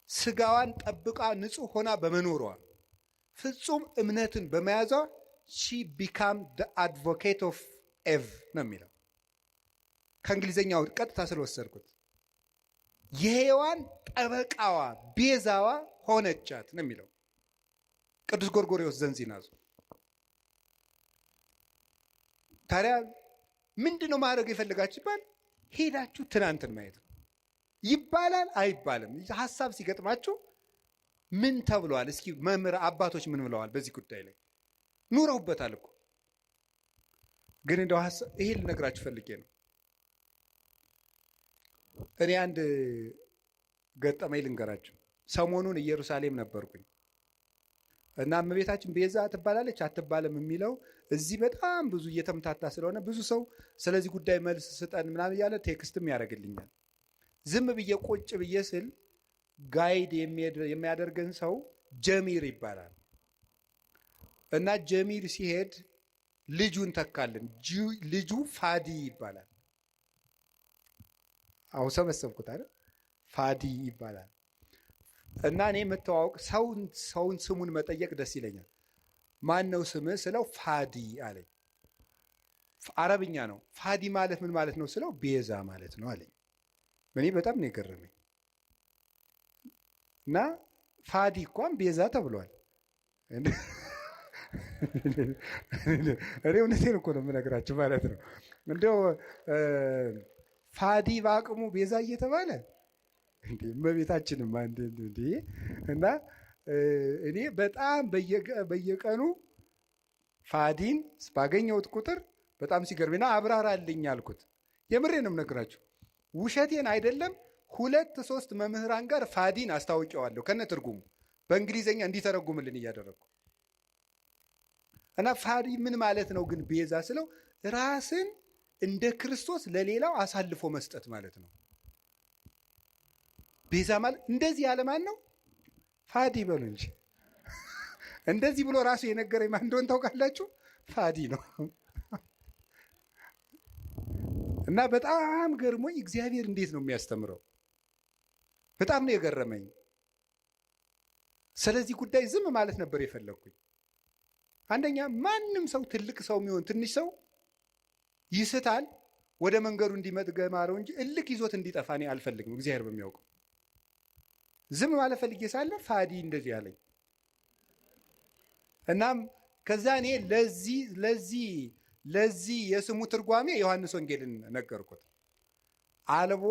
ስጋዋን ጠብቃ ንጹሕ ሆና በመኖሯ ፍጹም እምነትን በመያዟ ሺ ቢካም ደ አድቮኬት ኦፍ ኤቭ ነው የሚለው። ከእንግሊዝኛው ቀጥታ ስለወሰድኩት የሔዋን ጠበቃዋ ቤዛዋ ሆነቻት ነው የሚለው ቅዱስ ጎርጎርዮስ ዘንዚናዙ። ታዲያ ምንድን ነው ማድረግ የፈለጋችሁ ይባል? ሄዳችሁ ትናንትን ማየት ነው። ይባላል አይባልም? ሀሳብ ሲገጥማችሁ ምን ተብለዋል? እስኪ መምህር አባቶች ምን ብለዋል በዚህ ጉዳይ ላይ? ኑረውበታል እኮ። ግን እንደው ይሄ ልነግራችሁ ፈልጌ ነው። እኔ አንድ ገጠመኝ ልንገራችሁ። ሰሞኑን ኢየሩሳሌም ነበርኩኝ እና እመቤታችን ቤዛ ትባላለች አትባልም የሚለው እዚህ በጣም ብዙ እየተምታታ ስለሆነ ብዙ ሰው ስለዚህ ጉዳይ መልስ ስጠን ምናምን እያለ ቴክስትም ያደርግልኛል። ዝም ብዬ ቁጭ ብዬ ስል ጋይድ የሚያደርገን ሰው ጀሚር ይባላል። እና ጀሚር ሲሄድ ልጁን ተካልን። ልጁ ፋዲ ይባላል። አሁን ሰበሰብኩት አይደል? ፋዲ ይባላል። እና እኔ የምተዋወቅ ሰውን ስሙን መጠየቅ ደስ ይለኛል። ማን ነው ስምህ ስለው ፋዲ አለኝ። አረብኛ ነው። ፋዲ ማለት ምን ማለት ነው ስለው ቤዛ ማለት ነው አለኝ። እኔ በጣም ነው የገረመኝ። እና ፋዲ እንኳን ቤዛ ተብሏል። እኔ እውነቴን እኮ ነው የምነግራችሁ ማለት ነው። እንደው ፋዲ በአቅሙ ቤዛ እየተባለ እመቤታችንም እንዴ! እና እኔ በጣም በየቀኑ ፋዲን ባገኘሁት ቁጥር በጣም ሲገርምና አብራራልኝ አልኩት። የምሬንም ነግራችሁ ውሸቴን አይደለም። 2-3 መምህራን ጋር ፋዲን አስታውቀዋለሁ ከነ ትርጉሙ በእንግሊዘኛ እንዲተረጉምልን እያደረግኩ እና ፋዲ ምን ማለት ነው ግን ቤዛ ስለው ራስን እንደ ክርስቶስ ለሌላው አሳልፎ መስጠት ማለት ነው። ቤዛ ማለት እንደዚህ ያለ ማን ነው? ፋዲ በሉ እንጂ እንደዚህ ብሎ ራሱ የነገረኝ ማን እንደሆነ ታውቃላችሁ? ፋዲ ነው። እና በጣም ገርሞኝ እግዚአብሔር እንዴት ነው የሚያስተምረው? በጣም ነው የገረመኝ። ስለዚህ ጉዳይ ዝም ማለት ነበር የፈለግኩኝ። አንደኛ ማንም ሰው ትልቅ ሰው የሚሆን ትንሽ ሰው ይስታል፣ ወደ መንገዱ እንዲመጥ ገማረው እንጂ እልክ ይዞት እንዲጠፋ እኔ አልፈልግም። እግዚአብሔር በሚያውቀው ዝም ማለት ፈልጌ ሳለ ፋዲ እንደዚህ አለኝ። እናም ከዛ እኔ ለዚህ የስሙ ትርጓሜ ዮሐንስ ወንጌልን ነገርኩት። አልቦ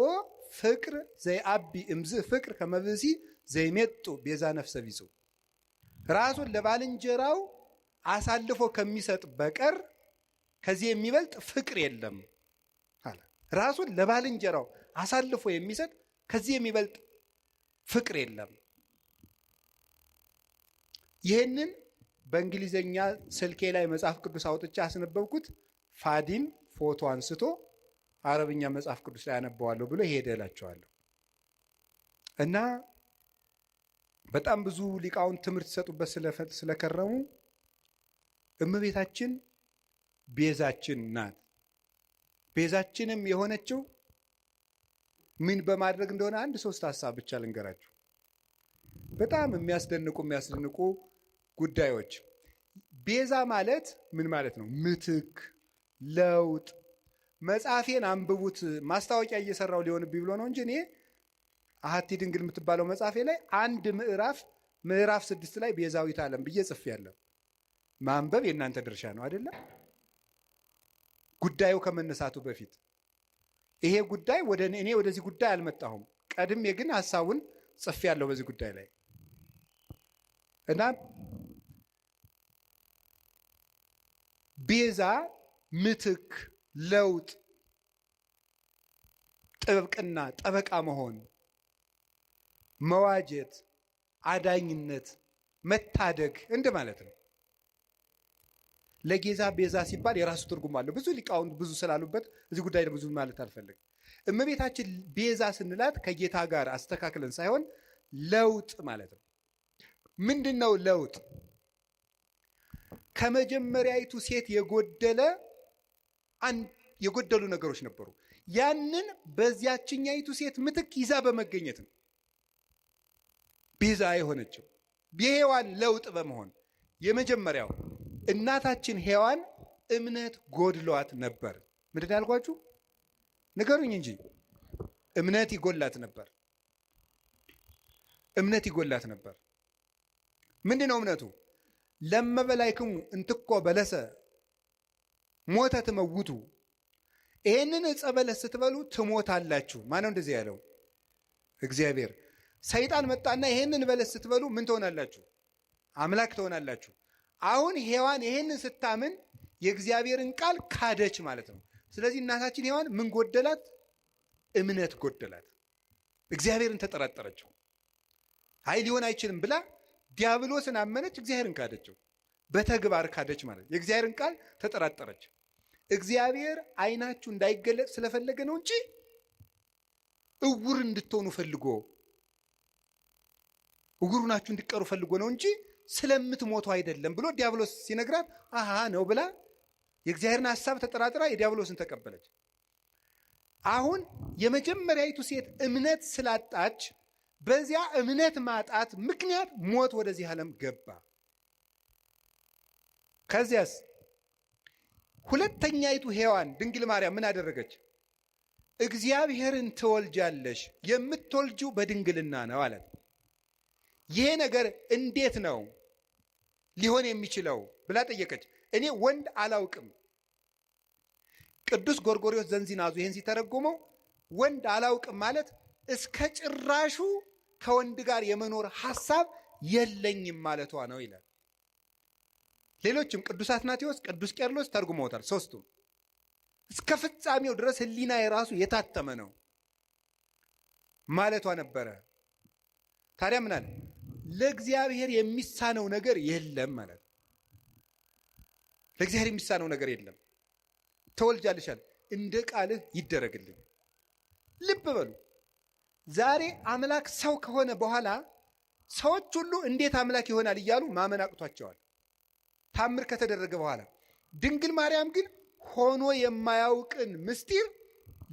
ፍቅር ዘይአቢ እምዝእ ፍቅር ከመብሲ ዘይሜጡ ቤዛ ነፍሰ ቢጹ፣ ራሱን ለባልንጀራው አሳልፎ ከሚሰጥ በቀር ከዚህ የሚበልጥ ፍቅር የለም አለ። ራሱን ለባልንጀራው አሳልፎ የሚሰጥ ከዚህ የሚበልጥ ፍቅር የለም። ይህንን በእንግሊዘኛ ስልኬ ላይ መጽሐፍ ቅዱስ አውጥቼ አስነበብኩት። ፋዲም ፎቶ አንስቶ አረብኛ መጽሐፍ ቅዱስ ላይ አነበዋለሁ ብሎ ሄደ እላቸዋለሁ። እና በጣም ብዙ ሊቃውንት ትምህርት ሲሰጡበት ስለከረሙ እመቤታችን ቤዛችን ናት። ቤዛችንም የሆነችው ምን በማድረግ እንደሆነ 1-3 ሀሳብ ብቻ ልንገራችሁ። በጣም የሚያስደንቁ ጉዳዮች። ቤዛ ማለት ምን ማለት ነው? ምትክ፣ ለውጥ። መጽሐፌን አንብቡት። ማስታወቂያ እየሰራው ሊሆንብኝ ብሎ ነው እንጂ እኔ አሐቲ ድንግል የምትባለው መጽሐፌ ላይ አንድ ምዕራፍ 6 ላይ ቤዛዊት ዓለም ብዬ ጽፌያለሁ። ማንበብ የእናንተ ድርሻ ነው አይደለም? ጉዳዩ ከመነሳቱ በፊት ይሄ ጉዳይ እኔ ወደዚህ ጉዳይ አልመጣሁም። ቀድሜ ግን ሀሳቡን ጽፌያለሁ በዚህ ጉዳይ ላይ እና ቤዛ ምትክ፣ ለውጥ፣ ጥብቅና፣ ጠበቃ መሆን፣ መዋጀት፣ አዳኝነት፣ መታደግ እንደማለት ነው። ለጌዛ ቤዛ ሲባል የራሱ ትርጉም አለው። ብዙ ሊቃውንት ብዙ ስላሉበት እዚህ ጉዳይ ብዙ ማለት አልፈልግም። እመቤታችን ቤዛ ስንላት ከጌታ ጋር አስተካክለን ሳይሆን ለውጥ ማለት ነው። ምንድን ነው ለውጥ? ከመጀመሪያይቱ ሴት የጎደሉ ነገሮች ነበሩ። ያንን በዚያችኛይቱ ሴት ምትክ ይዛ በመገኘት ነው ቤዛ የሆነችው። የሔዋን ለውጥ በመሆን የመጀመሪያው እናታችን ሔዋን እምነት ጎድሏት ነበር። ምንድን ያልኳችሁ ንገሩኝ እንጂ እምነት ይጎላት ነበር። እምነት ይጎላት ነበር። ምንድን ነው እምነቱ? ለመበላይክሙ እንትኮ በለሰ ሞተ ትመውቱ፣ ይህንን ዕፀ በለስ ስትበሉ ትሞታላችሁ። ማነው እንደዚህ ያለው? እግዚአብሔር። ሰይጣን መጣና ይህንን በለስ ስትበሉ ምን ትሆናላችሁ? አምላክ ትሆናላችሁ። አሁን ሔዋን ይህንን ስታምን የእግዚአብሔርን ቃል ካደች ማለት ነው። ስለዚህ እናታችን ሔዋን ምን ጎደላት? እምነት ጎደላት። እግዚአብሔርን ተጠራጠረችው። አይ ሊሆን አይችልም ብላ ዲያብሎስን አመነች፣ እግዚአብሔርን ካደችው። በተግባር ካደች ማለት የእግዚአብሔርን ቃል ተጠራጠረች። እግዚአብሔር ዓይናችሁ እንዳይገለጥ ስለፈለገ ነው እንጂ እውር እንድትሆኑ ፈልጎ እግሩናችሁ እንዲቀሩ ፈልጎ ነው እንጂ ስለምትሞቱ አይደለም ብሎ ዲያብሎስ ሲነግራት አሃ ነው ብላ የእግዚአብሔርን ሐሳብ ተጠራጥራ የዲያብሎስን ተቀበለች። አሁን የመጀመሪያይቱ ሴት እምነት ስላጣች በዚያ እምነት ማጣት ምክንያት ሞት ወደዚህ ዓለም ገባ። ከዚያስ ሁለተኛይቱ ሔዋን ድንግል ማርያም ምን አደረገች? እግዚአብሔርን ትወልጃለሽ፣ የምትወልጂው በድንግልና ነው አላት። ይሄ ነገር እንዴት ነው ሊሆን የሚችለው ብላ ጠየቀች። እኔ ወንድ አላውቅም። ቅዱስ ጎርጎርዮስ ዘንዚናዙ ይህን ሲተረጉመው ወንድ አላውቅም ማለት እስከ ጭራሹ ከወንድ ጋር የመኖር ሐሳብ የለኝም ማለቷ ነው ይላል። ሌሎችም ቅዱስ አትናቴዎስ፣ ቅዱስ ቄርሎስ ተርጉመውታል። ሶስቱም እስከ ፍጻሜው ድረስ ሕሊና የራሱ የታተመ ነው ማለቷ ነበረ። ታዲያ ምን አለ? ለእግዚአብሔር የሚሳነው ነገር የለም ማለት። ለእግዚአብሔር የሚሳነው ነገር የለም። ተወልጃልሻል፣ እንደ ቃልህ ይደረግልኝ። ልብ በሉ፣ ዛሬ አምላክ ሰው ከሆነ በኋላ ሰዎች ሁሉ እንዴት አምላክ ይሆናል እያሉ ማመን አቅቷቸዋል፣ ታምር ከተደረገ በኋላ። ድንግል ማርያም ግን ሆኖ የማያውቅን ምስጢር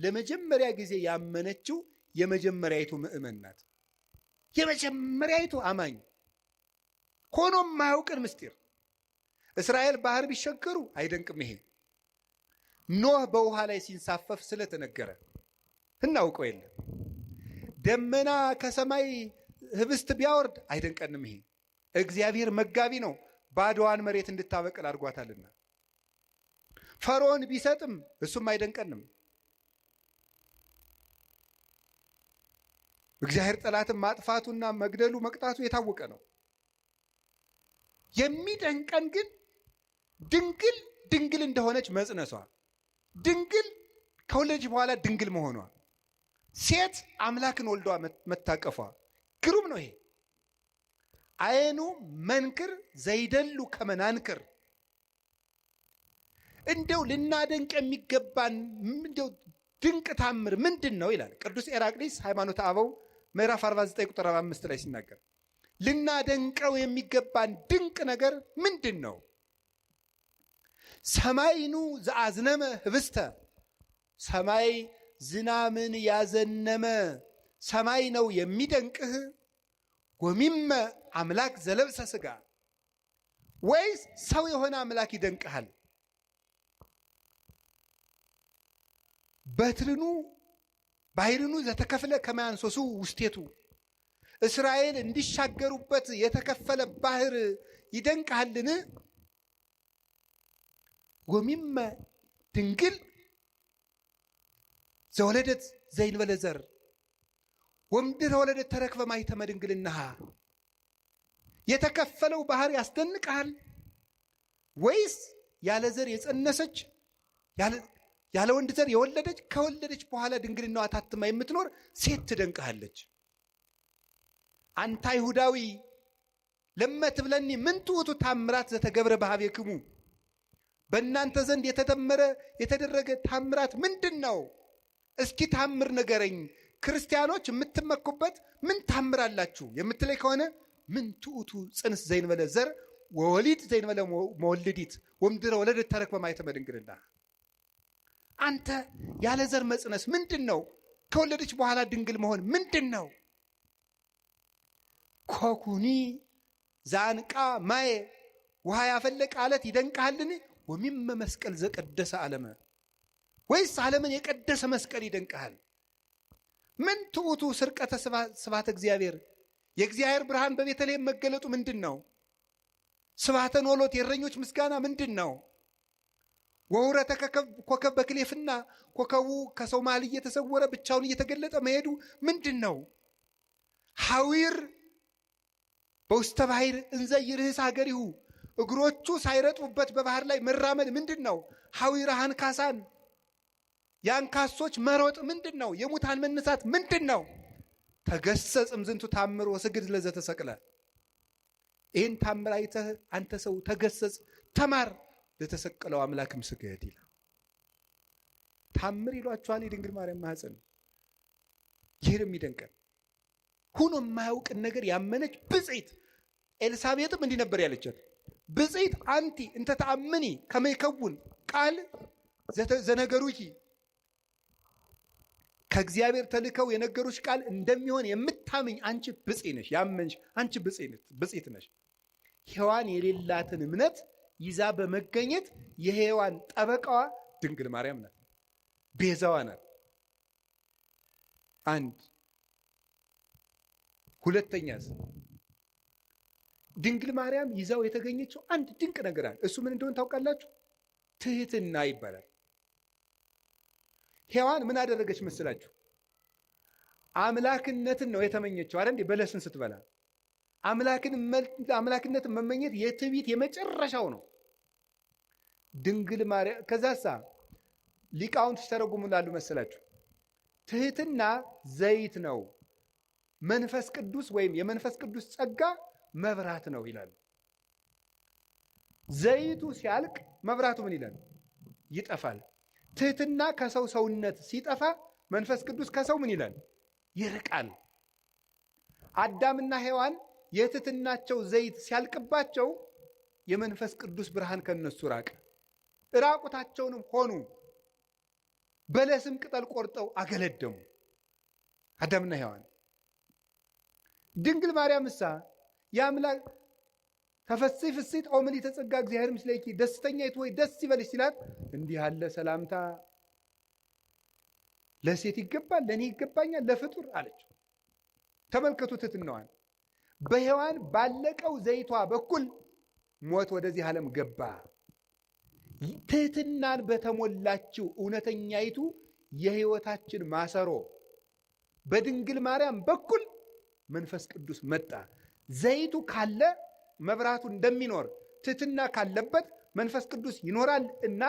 ለመጀመሪያ ጊዜ ያመነችው የመጀመሪያይቱ ምእመን ናት። የመጀመሪያይቱ አማኝ ሆኖ የማያውቅን ምስጢር። እስራኤል ባህር ቢሸገሩ አይደንቅም። ይሄ ኖህ በውሃ ላይ ሲንሳፈፍ ስለተነገረ እናውቀው የለም። ደመና ከሰማይ ህብስት ቢያወርድ አይደንቀንም። ይሄ እግዚአብሔር መጋቢ ነው፣ ባዶዋን መሬት እንድታበቅል አድርጓታልና። ፈርዖን ቢሰጥም እሱም አይደንቀንም። እግዚአብሔር ጠላትን ማጥፋቱና መግደሉ መቅጣቱ የታወቀ ነው። የሚደንቀን ግን ድንግል ድንግል እንደሆነች መጽነሷ፣ ድንግል ከወለደች በኋላ ድንግል መሆኗ፣ ሴት አምላክን ወልዷ መታቀፏ ግሩም ነው። ይሄ አይኑ መንክር ዘይደሉ ከመናንክር። እንደው ልናደንቅ የሚገባን እንደው ድንቅ ታምር ምንድን ነው ይላል ቅዱስ ኤራቅሊስ ሃይማኖተ አበው ምዕራፍ 49 ቁጥር 5 ላይ ሲናገር፣ ልናደንቀው የሚገባን ድንቅ ነገር ምንድን ነው? ሰማይኑ ዘአዝነመ ህብስተ፣ ሰማይ ዝናምን ያዘነመ ሰማይ ነው የሚደንቅህ? ወሚመ አምላክ ዘለብሰ ሥጋ፣ ወይስ ሰው የሆነ አምላክ ይደንቅሃል? በትርኑ ባሕርኑ ዘተከፍለ ከመያንሶሱ ውስቴቱ፣ እስራኤል እንዲሻገሩበት የተከፈለ ባህር ይደንቅሃልን? ወሚመ ድንግል ዘወለደት ዘይንበለ ዘር ወምድረ ወለደት ተረክበ ማኅተመ ድንግልናሃ፣ የተከፈለው ባህር ያስደንቅሃል? ወይስ ያለ ዘር የጸነሰች ያለ ወንድ ዘር የወለደች ከወለደች በኋላ ድንግልናዋ ታትማ የምትኖር ሴት ትደንቅሃለች? አንተ አይሁዳዊ ለመትብለኒ ምንቱ ውእቱ ታምራት ዘተገብረ በኀቤክሙ፣ በእናንተ ዘንድ የተደረገ ታምራት ምንድን ነው? እስኪ ታምር ንገረኝ። ክርስቲያኖች የምትመኩበት ምን ታምራላችሁ የምትለይ ከሆነ ምንቱ ውእቱ ጽንስ ዘይንበለ ዘር ወወሊድ ዘይንበለ መወልዲት ወምድረ ወለደት ተረክበ ማኅተመ ድንግልና። አንተ ያለ ዘር መጽነስ ምንድን ነው? ከወለደች በኋላ ድንግል መሆን ምንድን ነው? ኮኩኒ ዛንቃ ማየ፣ ውሃ ያፈለቀ አለት ይደንቅሃልን? ወሚመ መስቀል ዘቀደሰ ዓለመ፣ ወይስ ዓለምን የቀደሰ መስቀል ይደንቅሃል? ምን ትዑቱ ስርቀተ ስብሐተ እግዚአብሔር፣ የእግዚአብሔር ብርሃን በቤተልሔም መገለጡ ምንድን ነው? ስብሐተ ኖሎት የእረኞች ምስጋና ምንድን ነው? ወውረተ ኮከብ በክሌፍና፣ ኮከቡ ከሰው መሃል እየተሰወረ ብቻውን እየተገለጠ መሄዱ ምንድን ነው? ሐዊር በውስተ ባሕር እንዘ ይርህስ ሀገሪሁ፣ እግሮቹ ሳይረጥቡበት በባህር ላይ መራመድ ምንድን ነው? ሐዊረ አንካሳን፣ የአንካሶች መሮጥ ምንድን ነው? የሙታን መነሳት ምንድን ነው? ተገሰጽ እምዝንቱ ታምር ወስግድ ለዘተሰቅለ፣ ይህን ታምር አይተህ አንተ ሰው ተገሰጽ፣ ተማር፣ ለተሰቀለው አምላክም ስገድ ይላል። ታምር ይሏችኋል የድንግል ማርያም ማኅፀን። ይህ የሚደንቀን ሁኖ የማያውቅን ነገር ያመነች ብፅዕት። ኤልሳቤጥም እንዲህ ነበር ያለቻት፣ ብፅዕት አንቲ እንተ ተአምኒ ከመ ይከውን ቃል ዘነገሩኪ፣ ከእግዚአብሔር ተልከው የነገሩሽ ቃል እንደሚሆን የምታምኝ አንቺ ብፅዕት ነሽ፣ ያመንሽ አንቺ ብፅዕት ነሽ። ሔዋን የሌላትን እምነት ይዛ በመገኘት የሔዋን ጠበቃዋ ድንግል ማርያም ናት፣ ቤዛዋ ናት። አንድ ሁለተኛስ ድንግል ማርያም ይዛው የተገኘችው አንድ ድንቅ ነገር አለ። እሱ ምን እንደሆነ ታውቃላችሁ? ትህትና ይባላል። ሔዋን ምን አደረገች መስላችሁ? አምላክነትን ነው የተመኘችው አይደል? በለስን ስትበላ አምላክነትን መመኘት የትዕቢት የመጨረሻው ነው። ድንግል ማርያም ከዛሳ ሊቃውንት ሲተረጉሙላሉ መስላችሁ? ትህትና ዘይት ነው፣ መንፈስ ቅዱስ ወይም የመንፈስ ቅዱስ ጸጋ መብራት ነው ይላሉ። ዘይቱ ሲያልቅ መብራቱ ምን ይላል? ይጠፋል። ትህትና ከሰው ሰውነት ሲጠፋ መንፈስ ቅዱስ ከሰው ምን ይላል? ይርቃል። አዳምና ሔዋን የትህትናቸው ዘይት ሲያልቅባቸው የመንፈስ ቅዱስ ብርሃን ከነሱ ራቀ። ራቁታቸውንም ሆኑ። በለስም ቅጠል ቆርጠው አገለደሙ አዳምና ሔዋን። ድንግል ማርያም እሳ የአምላክ ተፈሥሒ ፍሥሕት ኦ ምልዕተ ጸጋ እግዚአብሔር ምስሌኪ፣ ደስተኛይቱ ሆይ ደስ ይበልሽ ሲላት እንዲህ ያለ ሰላምታ ለሴት ይገባል? ለእኔ ይገባኛል? ለፍጡር አለች። ተመልከቱ ትሕትናዋን። በሔዋን ባለቀው ዘይቷ በኩል ሞት ወደዚህ ዓለም ገባ። ትሕትናን በተሞላችው እውነተኛይቱ የሕይወታችን ማሰሮ በድንግል ማርያም በኩል መንፈስ ቅዱስ መጣ። ዘይቱ ካለ መብራቱ እንደሚኖር ትሕትና ካለበት መንፈስ ቅዱስ ይኖራል። እና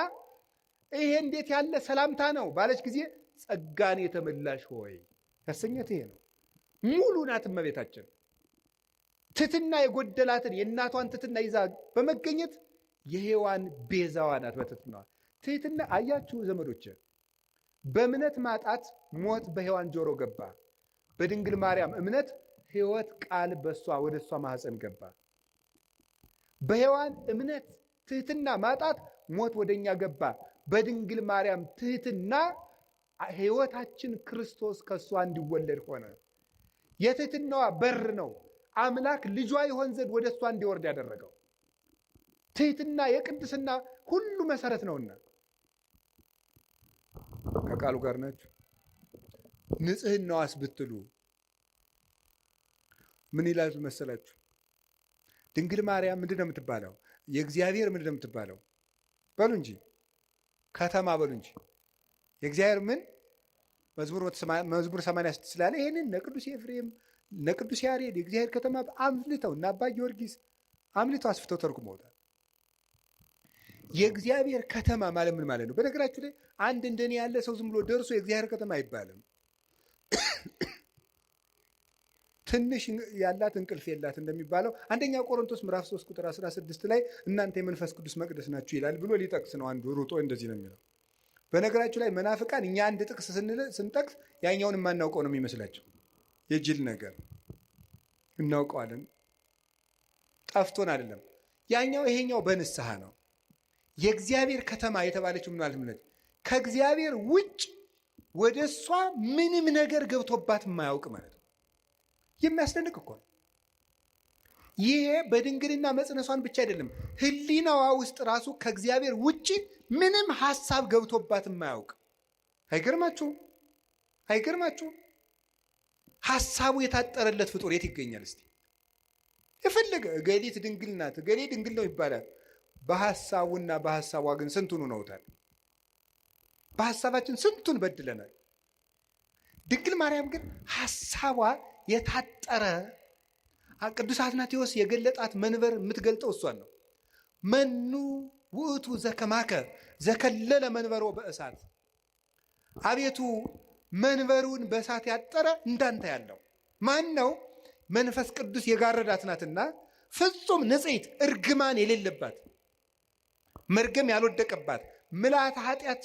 ይሄ እንዴት ያለ ሰላምታ ነው ባለች ጊዜ ጸጋን የተመላሽ ሆይ ያሰኘት ይሄ ነው። ሙሉ ናት እመቤታችን። ትሕትና የጎደላትን የእናቷን ትሕትና ይዛ በመገኘት የሔዋን ቤዛዋ ናት በትሕትናዋ። ትሕትና አያችሁ ዘመዶች፣ በእምነት ማጣት ሞት በሔዋን ጆሮ ገባ። በድንግል ማርያም እምነት ሕይወት ቃል በሷ ወደ እሷ ማህፀን ገባ። በሔዋን እምነት ትሕትና ማጣት ሞት ወደኛ ገባ። በድንግል ማርያም ትሕትና ሕይወታችን ክርስቶስ ከእሷ እንዲወለድ ሆነ። የትሕትናዋ በር ነው አምላክ ልጇ ይሆን ዘንድ ወደ እሷ እንዲወርድ ያደረገው። ትሕትና የቅድስና ሁሉ መሰረት ነውና ከቃሉ ጋር ናችሁ። ንጽሕናዋስ ብትሉ ምን ይላል መሰላችሁ? ድንግል ማርያም ምንድን ነው የምትባለው? የእግዚአብሔር ምንድን ነው የምትባለው? በሉ እንጂ ከተማ በሉ እንጂ የእግዚአብሔር ምን መዝሙር 86 ስላለ ይህንን ነቅዱስ ኤፍሬም ነቅዱስ ያሬድ የእግዚአብሔር ከተማ አምልተው እና አባ ጊዮርጊስ አምልተው አስፍተው ተርጉመውታል። የእግዚአብሔር ከተማ ማለት ምን ማለት ነው? በነገራችሁ ላይ አንድ እንደኔ ያለ ሰው ዝም ብሎ ደርሶ የእግዚአብሔር ከተማ አይባልም። ትንሽ ያላት እንቅልፍ የላት እንደሚባለው አንደኛ ቆሮንቶስ ምዕራፍ 3 ቁጥር 16 ላይ እናንተ የመንፈስ ቅዱስ መቅደስ ናችሁ ይላል ብሎ ሊጠቅስ ነው። አንዱ ሩጦ እንደዚህ ነው የሚለው። በነገራችሁ ላይ መናፍቃን እኛ አንድ ጥቅስ ስንጠቅስ ያኛውን የማናውቀው ነው የሚመስላቸው። የጅል ነገር እናውቀዋለን፣ ጠፍቶን አይደለም። ያኛው ይሄኛው በንስሐ ነው። የእግዚአብሔር ከተማ የተባለችው ምን ማለት ነው? ከእግዚአብሔር ውጭ ወደ እሷ ምንም ነገር ገብቶባት የማያውቅ ማለት ነው። የሚያስደንቅ እኮ ነው። ይሄ በድንግልና መጽነሷን ብቻ አይደለም፣ ሕሊናዋ ውስጥ ራሱ ከእግዚአብሔር ውጭ ምንም ሐሳብ ገብቶባት የማያውቅ። አይገርማችሁም? አይገርማችሁም? ሐሳቡ የታጠረለት ፍጡር የት ይገኛል? እስቲ የፈለገ እገሊት ድንግል ናት እገሌ ድንግል ነው ይባላል። በሐሳቡና በሐሳቧ ግን ስንቱን ነውታል። በሐሳባችን ስንቱን በድለናል። ድንግል ማርያም ግን ሐሳቧ የታጠረ ቅዱስ አትናቴዎስ የገለጣት መንበር የምትገልጠው እሷን ነው። መኑ ውእቱ ዘከማከ ዘከለለ መንበሮ በእሳት፣ አቤቱ መንበሩን በእሳት ያጠረ እንዳንተ ያለው ማን ነው? መንፈስ ቅዱስ የጋረዳት ናትና ፍጹም ንጽሕት እርግማን የሌለባት መርገም ያልወደቀባት ምልአተ ኃጢአት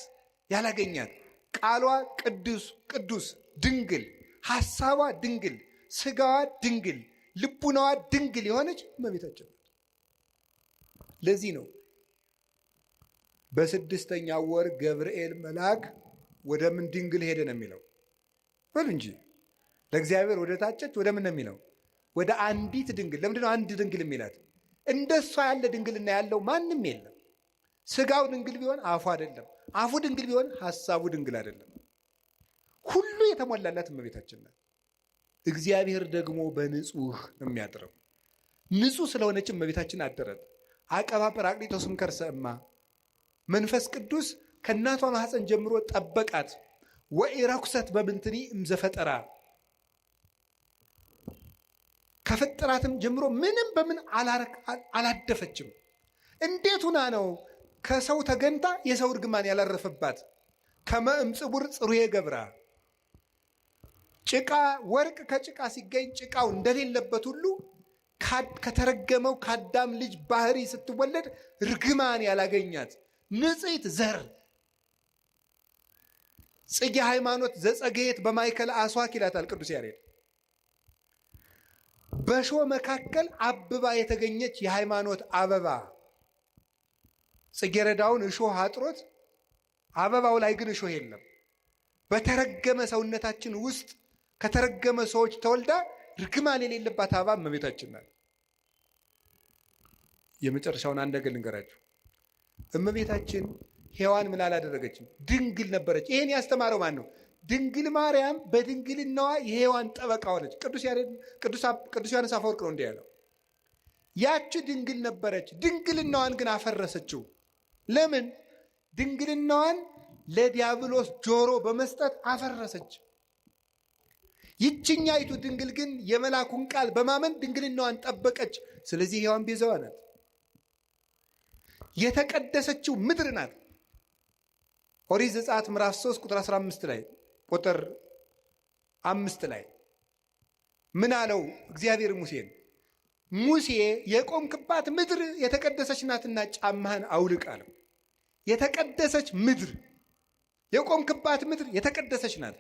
ያላገኛት ቃሏ ቅዱስ ቅዱስ ድንግል ሐሳቧ ድንግል ስጋዋ ድንግል ልቡናዋ ድንግል የሆነች እመቤታችን። ለዚህ ነው በስድስተኛው ወር ገብርኤል መልአክ ወደ ምን ድንግል ሄደ ነው የሚለው? በሉ እንጂ ለእግዚአብሔር ወደ ታጨች ወደ ምን ነው የሚለው? ወደ አንዲት ድንግል። ለምንድነው አንድ ድንግል የሚላት? እንደሷ ያለ ድንግልና ያለው ማንም የለም። ስጋው ድንግል ቢሆን አፉ አይደለም፣ አፉ ድንግል ቢሆን ሐሳቡ ድንግል አይደለም። ሁሉ የተሞላላት እመቤታችን ናት። እግዚአብሔር ደግሞ በንጹህ ነው የሚያድረው። ንጹህ ስለሆነች እመቤታችን አደረት። አቀባ ጰራቅሊጦስም ከርሰ እማ መንፈስ ቅዱስ ከእናቷ ማኅፀን ጀምሮ ጠበቃት። ወኢረኩሰት በምንትኒ እምዘፈጠራ ከፍጥራትም ጀምሮ ምንም በምን አላደፈችም። እንዴት ሁና ነው ከሰው ተገንታ የሰው እርግማን ያላረፈባት? ከመእምጽቡር ጽሩየ ገብራ ጭቃ ወርቅ ከጭቃ ሲገኝ ጭቃው እንደሌለበት ሁሉ ከተረገመው ከአዳም ልጅ ባህሪ ስትወለድ ርግማን ያላገኛት ንጽሕት ዘር ጽጌ ሃይማኖት ዘጸገየት በማእከለ አስዋክ ይላታል ቅዱስ ያሬድ። በእሾህ መካከል አብባ የተገኘች የሃይማኖት አበባ። ጽጌረዳውን እሾህ አጥሮት አበባው ላይ ግን እሾህ የለም። በተረገመ ሰውነታችን ውስጥ ከተረገመ ሰዎች ተወልዳ ርግማን የሌለባት አበባ እመቤታችን ናት። የመጨረሻውን አንድ ነገር ልንገራችሁ። እመቤታችን ሔዋን ምን አላደረገችም? ድንግል ነበረች። ይሄን ያስተማረው ማን ነው? ድንግል ማርያም በድንግልናዋ የሔዋን ጠበቃ ሆነች። ቅዱስ ዮሐንስ አፈወርቅ ነው እንዲህ ያለው። ያች ድንግል ነበረች፣ ድንግልናዋን ግን አፈረሰችው። ለምን? ድንግልናዋን ለዲያብሎስ ጆሮ በመስጠት አፈረሰች። ይችኛይቱ ድንግል ግን የመላኩን ቃል በማመን ድንግልናዋን ጠበቀች። ስለዚህ ሔዋን ቤዛዋ ናት። የተቀደሰችው ምድር ናት። ኦሪት ዘጸአት ምዕራፍ 3 ቁጥር 15 ላይ ቁጥር 5 ላይ ምን አለው እግዚአብሔር ሙሴን? ሙሴ የቆምክባት ምድር የተቀደሰች ናትና ጫማህን አውልቅ አለው። የተቀደሰች ምድር፣ የቆምክባት ምድር የተቀደሰች ናት።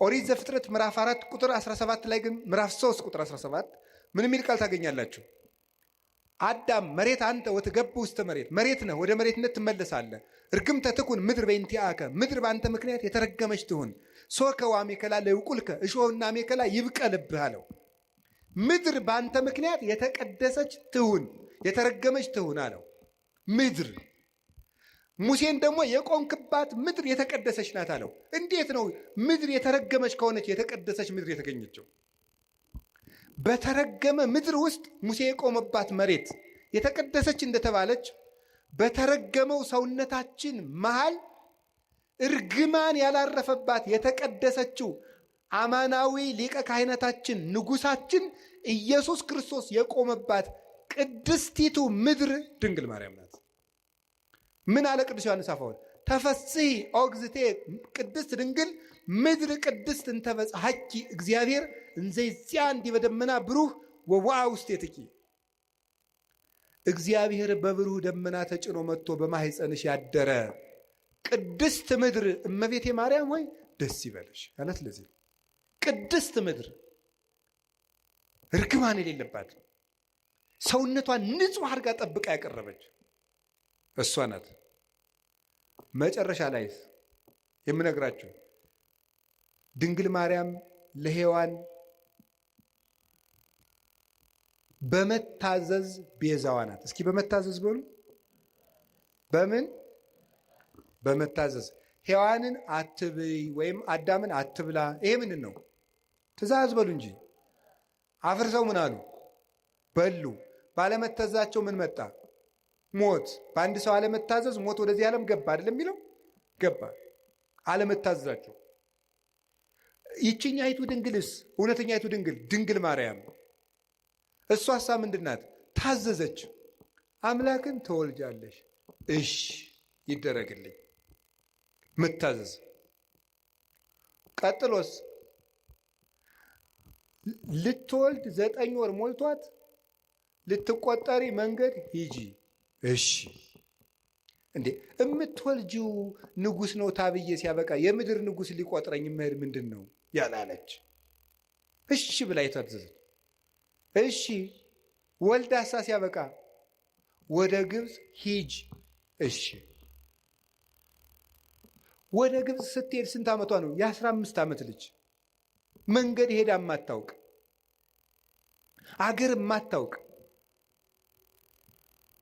ኦሪት ዘፍጥረት ምዕራፍ 4 ቁጥር 17 ላይ ግን ምዕራፍ 3 ቁጥር 17 ምን የሚል ቃል ታገኛላችሁ? አዳም መሬት አንተ ወትገብ ውስተ መሬት፣ መሬት ነህ ወደ መሬትነት ትመለሳለህ። እርግምተ ትኩን ምድር በእንቲአከ፣ ምድር በአንተ ምክንያት የተረገመች ትሁን። ሶከ ወአሜከላ ለይብቁልከ፣ እሾህና አሜከላ ይብቀልብህ አለው። ምድር በአንተ ምክንያት የተቀደሰች ትሁን፣ የተረገመች ትሁን አለው። ምድር ሙሴን ደግሞ የቆምክባት ምድር የተቀደሰች ናት አለው። እንዴት ነው ምድር የተረገመች ከሆነች የተቀደሰች ምድር የተገኘችው? በተረገመ ምድር ውስጥ ሙሴ የቆመባት መሬት የተቀደሰች እንደተባለች በተረገመው ሰውነታችን መሃል እርግማን ያላረፈባት የተቀደሰችው አማናዊ ሊቀ ካህናታችን ንጉሳችን ኢየሱስ ክርስቶስ የቆመባት ቅድስቲቱ ምድር ድንግል ማርያም ናት። ምን አለ ቅዱስ ዮሐንስ አፈወርቅ? ተፈስሒ ኦግዝቴ ቅድስት ድንግል ምድር ቅድስት እንተበጽሐኪ እግዚአብሔር እንዘይዚያ እንዲህ በደመና ብሩህ ወዋ ውስቴትኪ። እግዚአብሔር በብሩህ ደመና ተጭኖ መጥቶ በማኅፀንሽ ያደረ ቅድስት ምድር እመቤቴ ማርያም ሆይ ደስ ይበልሽ አላት። ለዚህ ቅድስት ምድር ርግማን የሌለባት ሰውነቷን ንጹሕ አድርጋ ጠብቃ ያቀረበች እሷ ናት። መጨረሻ ላይ የምነግራችሁ ድንግል ማርያም ለሔዋን በመታዘዝ ቤዛዋ ናት። እስኪ በመታዘዝ በሉ። በምን? በመታዘዝ። ሔዋንን አትብይ ወይም አዳምን አትብላ። ይሄ ምንድን ነው? ትእዛዝ በሉ እንጂ። አፍርሰው ምን አሉ? በሉ። ባለመታዘዛቸው ምን መጣ? ሞት። በአንድ ሰው አለመታዘዝ ሞት ወደዚህ ዓለም ገባ አይደለም የሚለው? ገባ። አለመታዘዛቸው። ይችኛይቱ ድንግልስ እውነተኛይቱ ድንግል ድንግል ማርያም እሷሳ ምንድን ናት? ታዘዘች። አምላክን ትወልጃለሽ፣ እሺ ይደረግልኝ። መታዘዝ። ቀጥሎስ ልትወልድ 9 ወር ሞልቷት ልትቆጠሪ መንገድ ሂጂ፣ እሺ። እንዴ እምትወልጂው ንጉሥ ነው ታብዬ ሲያበቃ የምድር ንጉሥ ሊቆጥረኝ መሄድ ምንድን ነው ያላለች? እሺ ብላ የታዘዘች። እሺ ወልዳሳ ሲያበቃ ወደ ግብፅ ሂጅ። እሺ ወደ ግብፅ ስትሄድ ስንት ዓመቷ ነው? የ15 ዓመት ልጅ መንገድ ሄዳ የማታውቅ አገር የማታውቅ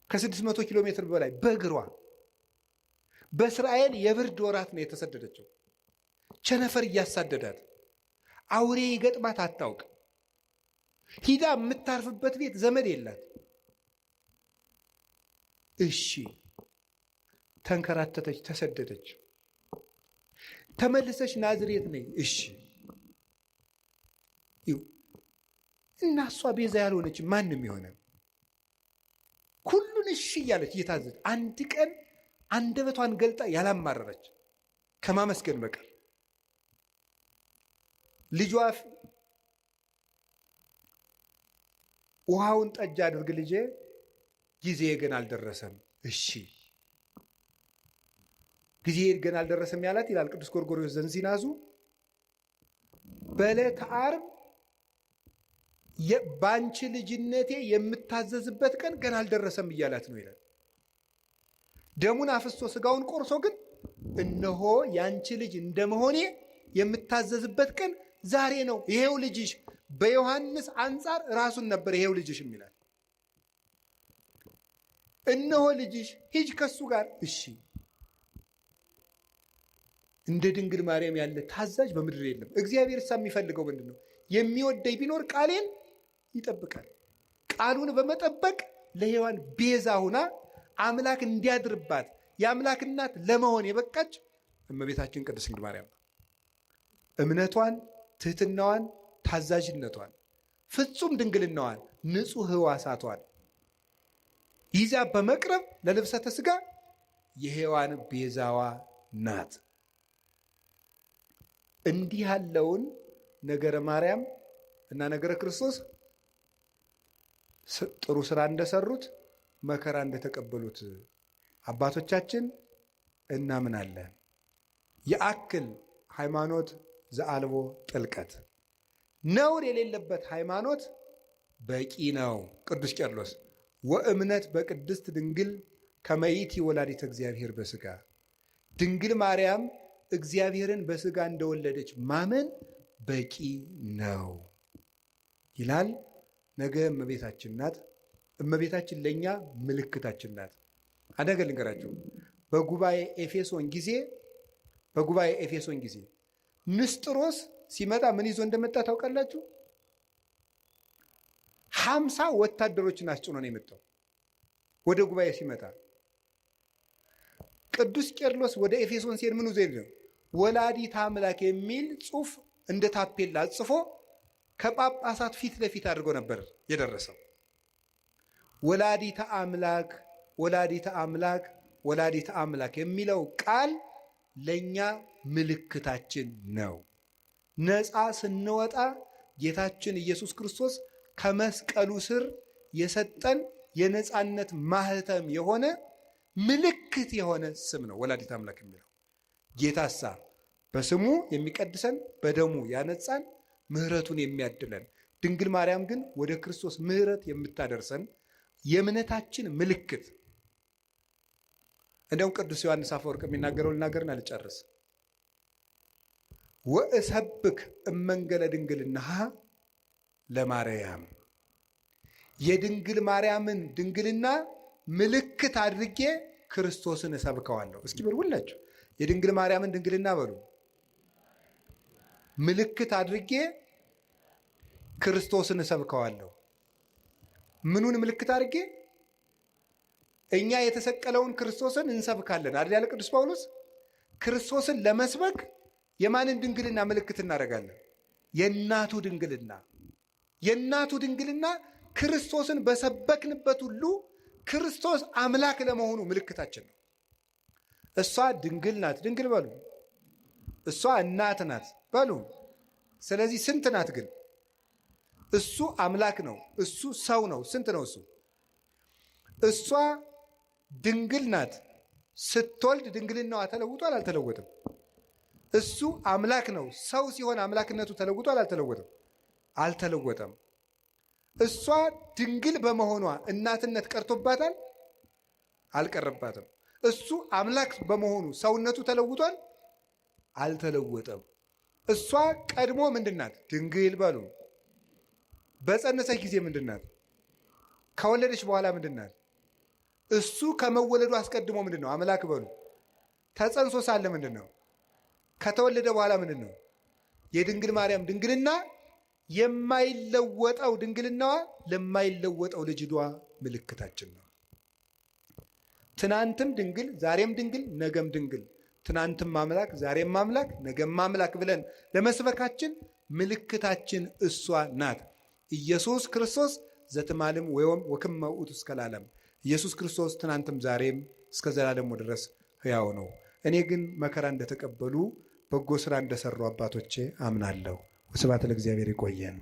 ከ600 ኪሎ ሜትር በላይ በእግሯ በእስራኤል የብርድ ወራት ነው የተሰደደችው። ቸነፈር እያሳደዳት አውሬ ገጥማት አታውቅ። ሂዳ የምታርፍበት ቤት ዘመድ የላት። እሺ ተንከራተተች፣ ተሰደደች። ተመልሰች ናዝሬት ነኝ። እሺ እና እሷ ቤዛ ያልሆነች ማንም የሆነ ሁሉን እሺ እያለች እየታዘች አንድ ቀን አንደበቷን ገልጣ ያላማረረች ከማመስገን በቀር ልጇ ውሃውን ጠጅ አድርግ ልጄ፣ ጊዜ ግን አልደረሰም። እሺ ጊዜ ግን አልደረሰም ያላት ይላል ቅዱስ ጎርጎርዮስ ዘንዚናዙ በዕለተ ዓርብ ባንቺ ልጅነቴ የምታዘዝበት ቀን ገና አልደረሰም እያላት ነው ይላል። ደሙን አፍሶ ስጋውን ቆርሶ ግን እነሆ ያንቺ ልጅ እንደመሆኔ የምታዘዝበት ቀን ዛሬ ነው፣ ይሄው ልጅሽ። በዮሐንስ አንጻር ራሱን ነበር ይሄው ልጅሽ የሚላል። እነሆ ልጅሽ፣ ሂጅ ከሱ ጋር። እሺ እንደ ድንግል ማርያም ያለ ታዛዥ በምድር የለም። እግዚአብሔር እሳ የሚፈልገው ምንድን ነው? የሚወደኝ ቢኖር ቃሌን ይጠብቃል። ቃሉን በመጠበቅ ለሔዋን ቤዛ ሁና አምላክ እንዲያድርባት የአምላክ እናት ለመሆን የበቃች እመቤታችን ቅድስት ድንግል ማርያም እምነቷን፣ ትህትናዋን፣ ታዛዥነቷን፣ ፍጹም ድንግልናዋን፣ ንጹሕ ሕዋሳቷን ይዛ በመቅረብ ለልብሰተ ሥጋ የሔዋን ቤዛዋ ናት። እንዲህ ያለውን ነገረ ማርያም እና ነገረ ክርስቶስ ጥሩ ስራ እንደሰሩት መከራ እንደተቀበሉት አባቶቻችን እናምናለን። የአክል ሃይማኖት ዘአልቦ ጥልቀት፣ ነውር የሌለበት ሃይማኖት በቂ ነው። ቅዱስ ቄርሎስ ወእምነት በቅድስት ድንግል ከመይእቲ ወላዲተ እግዚአብሔር በሥጋ፣ ድንግል ማርያም እግዚአብሔርን በሥጋ እንደወለደች ማመን በቂ ነው ይላል። ነገ እመቤታችን ናት። እመቤታችን ለእኛ ምልክታችን ናት። አንድ ነገር ልንገራችሁ። በጉባኤ ኤፌሶን ጊዜ ንስጥሮስ ሲመጣ ምን ይዞ እንደመጣ ታውቃላችሁ? 50 ወታደሮችን አስጭኖ ነው የመጣው። ወደ ጉባኤ ሲመጣ ቅዱስ ቄርሎስ ወደ ኤፌሶን ሲሄድ ምን ይዞ ነው? ወላዲተ አምላክ የሚል ጽሑፍ እንደ ታፔላ ጽፎ ከጳጳሳት ፊት ለፊት አድርጎ ነበር የደረሰው። ወላዲተ አምላክ፣ ወላዲተ አምላክ፣ ወላዲተ አምላክ የሚለው ቃል ለእኛ ምልክታችን ነው። ነፃ ስንወጣ ጌታችን ኢየሱስ ክርስቶስ ከመስቀሉ ስር የሰጠን የነፃነት ማህተም የሆነ ምልክት የሆነ ስም ነው ወላዲተ አምላክ የሚለው። ጌታሳ በስሙ የሚቀድሰን በደሙ ያነጻን ምሕረቱን የሚያድለን፣ ድንግል ማርያም ግን ወደ ክርስቶስ ምሕረት የምታደርሰን የእምነታችን ምልክት። እንደውም ቅዱስ ዮሐንስ አፈወርቅ የሚናገረው ልናገርን አልጨርስ። ወእሰብክ እመንገለ ድንግልናሃ ለማርያም፣ የድንግል ማርያምን ድንግልና ምልክት አድርጌ ክርስቶስን እሰብከዋለሁ። እስኪ በሉ ሁላችሁ የድንግል ማርያምን ድንግልና በሉ። ምልክት አድርጌ ክርስቶስን እሰብከዋለሁ። ምኑን ምልክት አድርጌ? እኛ የተሰቀለውን ክርስቶስን እንሰብካለን አይደል ያለ ቅዱስ ጳውሎስ። ክርስቶስን ለመስበክ የማንን ድንግልና ምልክት እናደርጋለን? የእናቱ ድንግልና። የእናቱ ድንግልና ክርስቶስን በሰበክንበት ሁሉ ክርስቶስ አምላክ ለመሆኑ ምልክታችን ነው። እሷ ድንግል ናት፣ ድንግል በሉ። እሷ እናት ናት በሉ። ስለዚህ ስንት ናት ግን? እሱ አምላክ ነው፣ እሱ ሰው ነው። ስንት ነው እሱ? እሷ ድንግል ናት። ስትወልድ ድንግልናዋ ተለውጧል አልተለወጥም? እሱ አምላክ ነው። ሰው ሲሆን አምላክነቱ ተለውጧል አልተለወጥም? አልተለወጠም። እሷ ድንግል በመሆኗ እናትነት ቀርቶባታል? አልቀረባትም። እሱ አምላክ በመሆኑ ሰውነቱ ተለውጧል? አልተለወጠም። እሷ ቀድሞ ምንድናት? ድንግል በሉ። በጸነሰች ጊዜ ምንድናት? ከወለደች በኋላ ምንድናት? እሱ ከመወለዱ አስቀድሞ ምንድን ነው? አምላክ በሉ። ተጸንሶ ሳለ ምንድን ነው? ከተወለደ በኋላ ምንድን ነው? የድንግል ማርያም ድንግልና የማይለወጠው ድንግልናዋ ለማይለወጠው ልጅዷ ምልክታችን ነው። ትናንትም ድንግል፣ ዛሬም ድንግል፣ ነገም ድንግል፣ ትናንትም አምላክ፣ ዛሬም አምላክ፣ ነገም አምላክ ብለን ለመስበካችን ምልክታችን እሷ ናት። ኢየሱስ ክርስቶስ ዘትማልም ወክመ ውእቱ እስከ ለዓለም። ኢየሱስ ክርስቶስ ትናንትም ዛሬም እስከ ዘላለሙ ድረስ ሕያው ነው። እኔ ግን መከራ እንደተቀበሉ በጎ ስራ እንደሰሩ አባቶቼ አምናለሁ። ወስብሐት ለእግዚአብሔር። ይቆየን።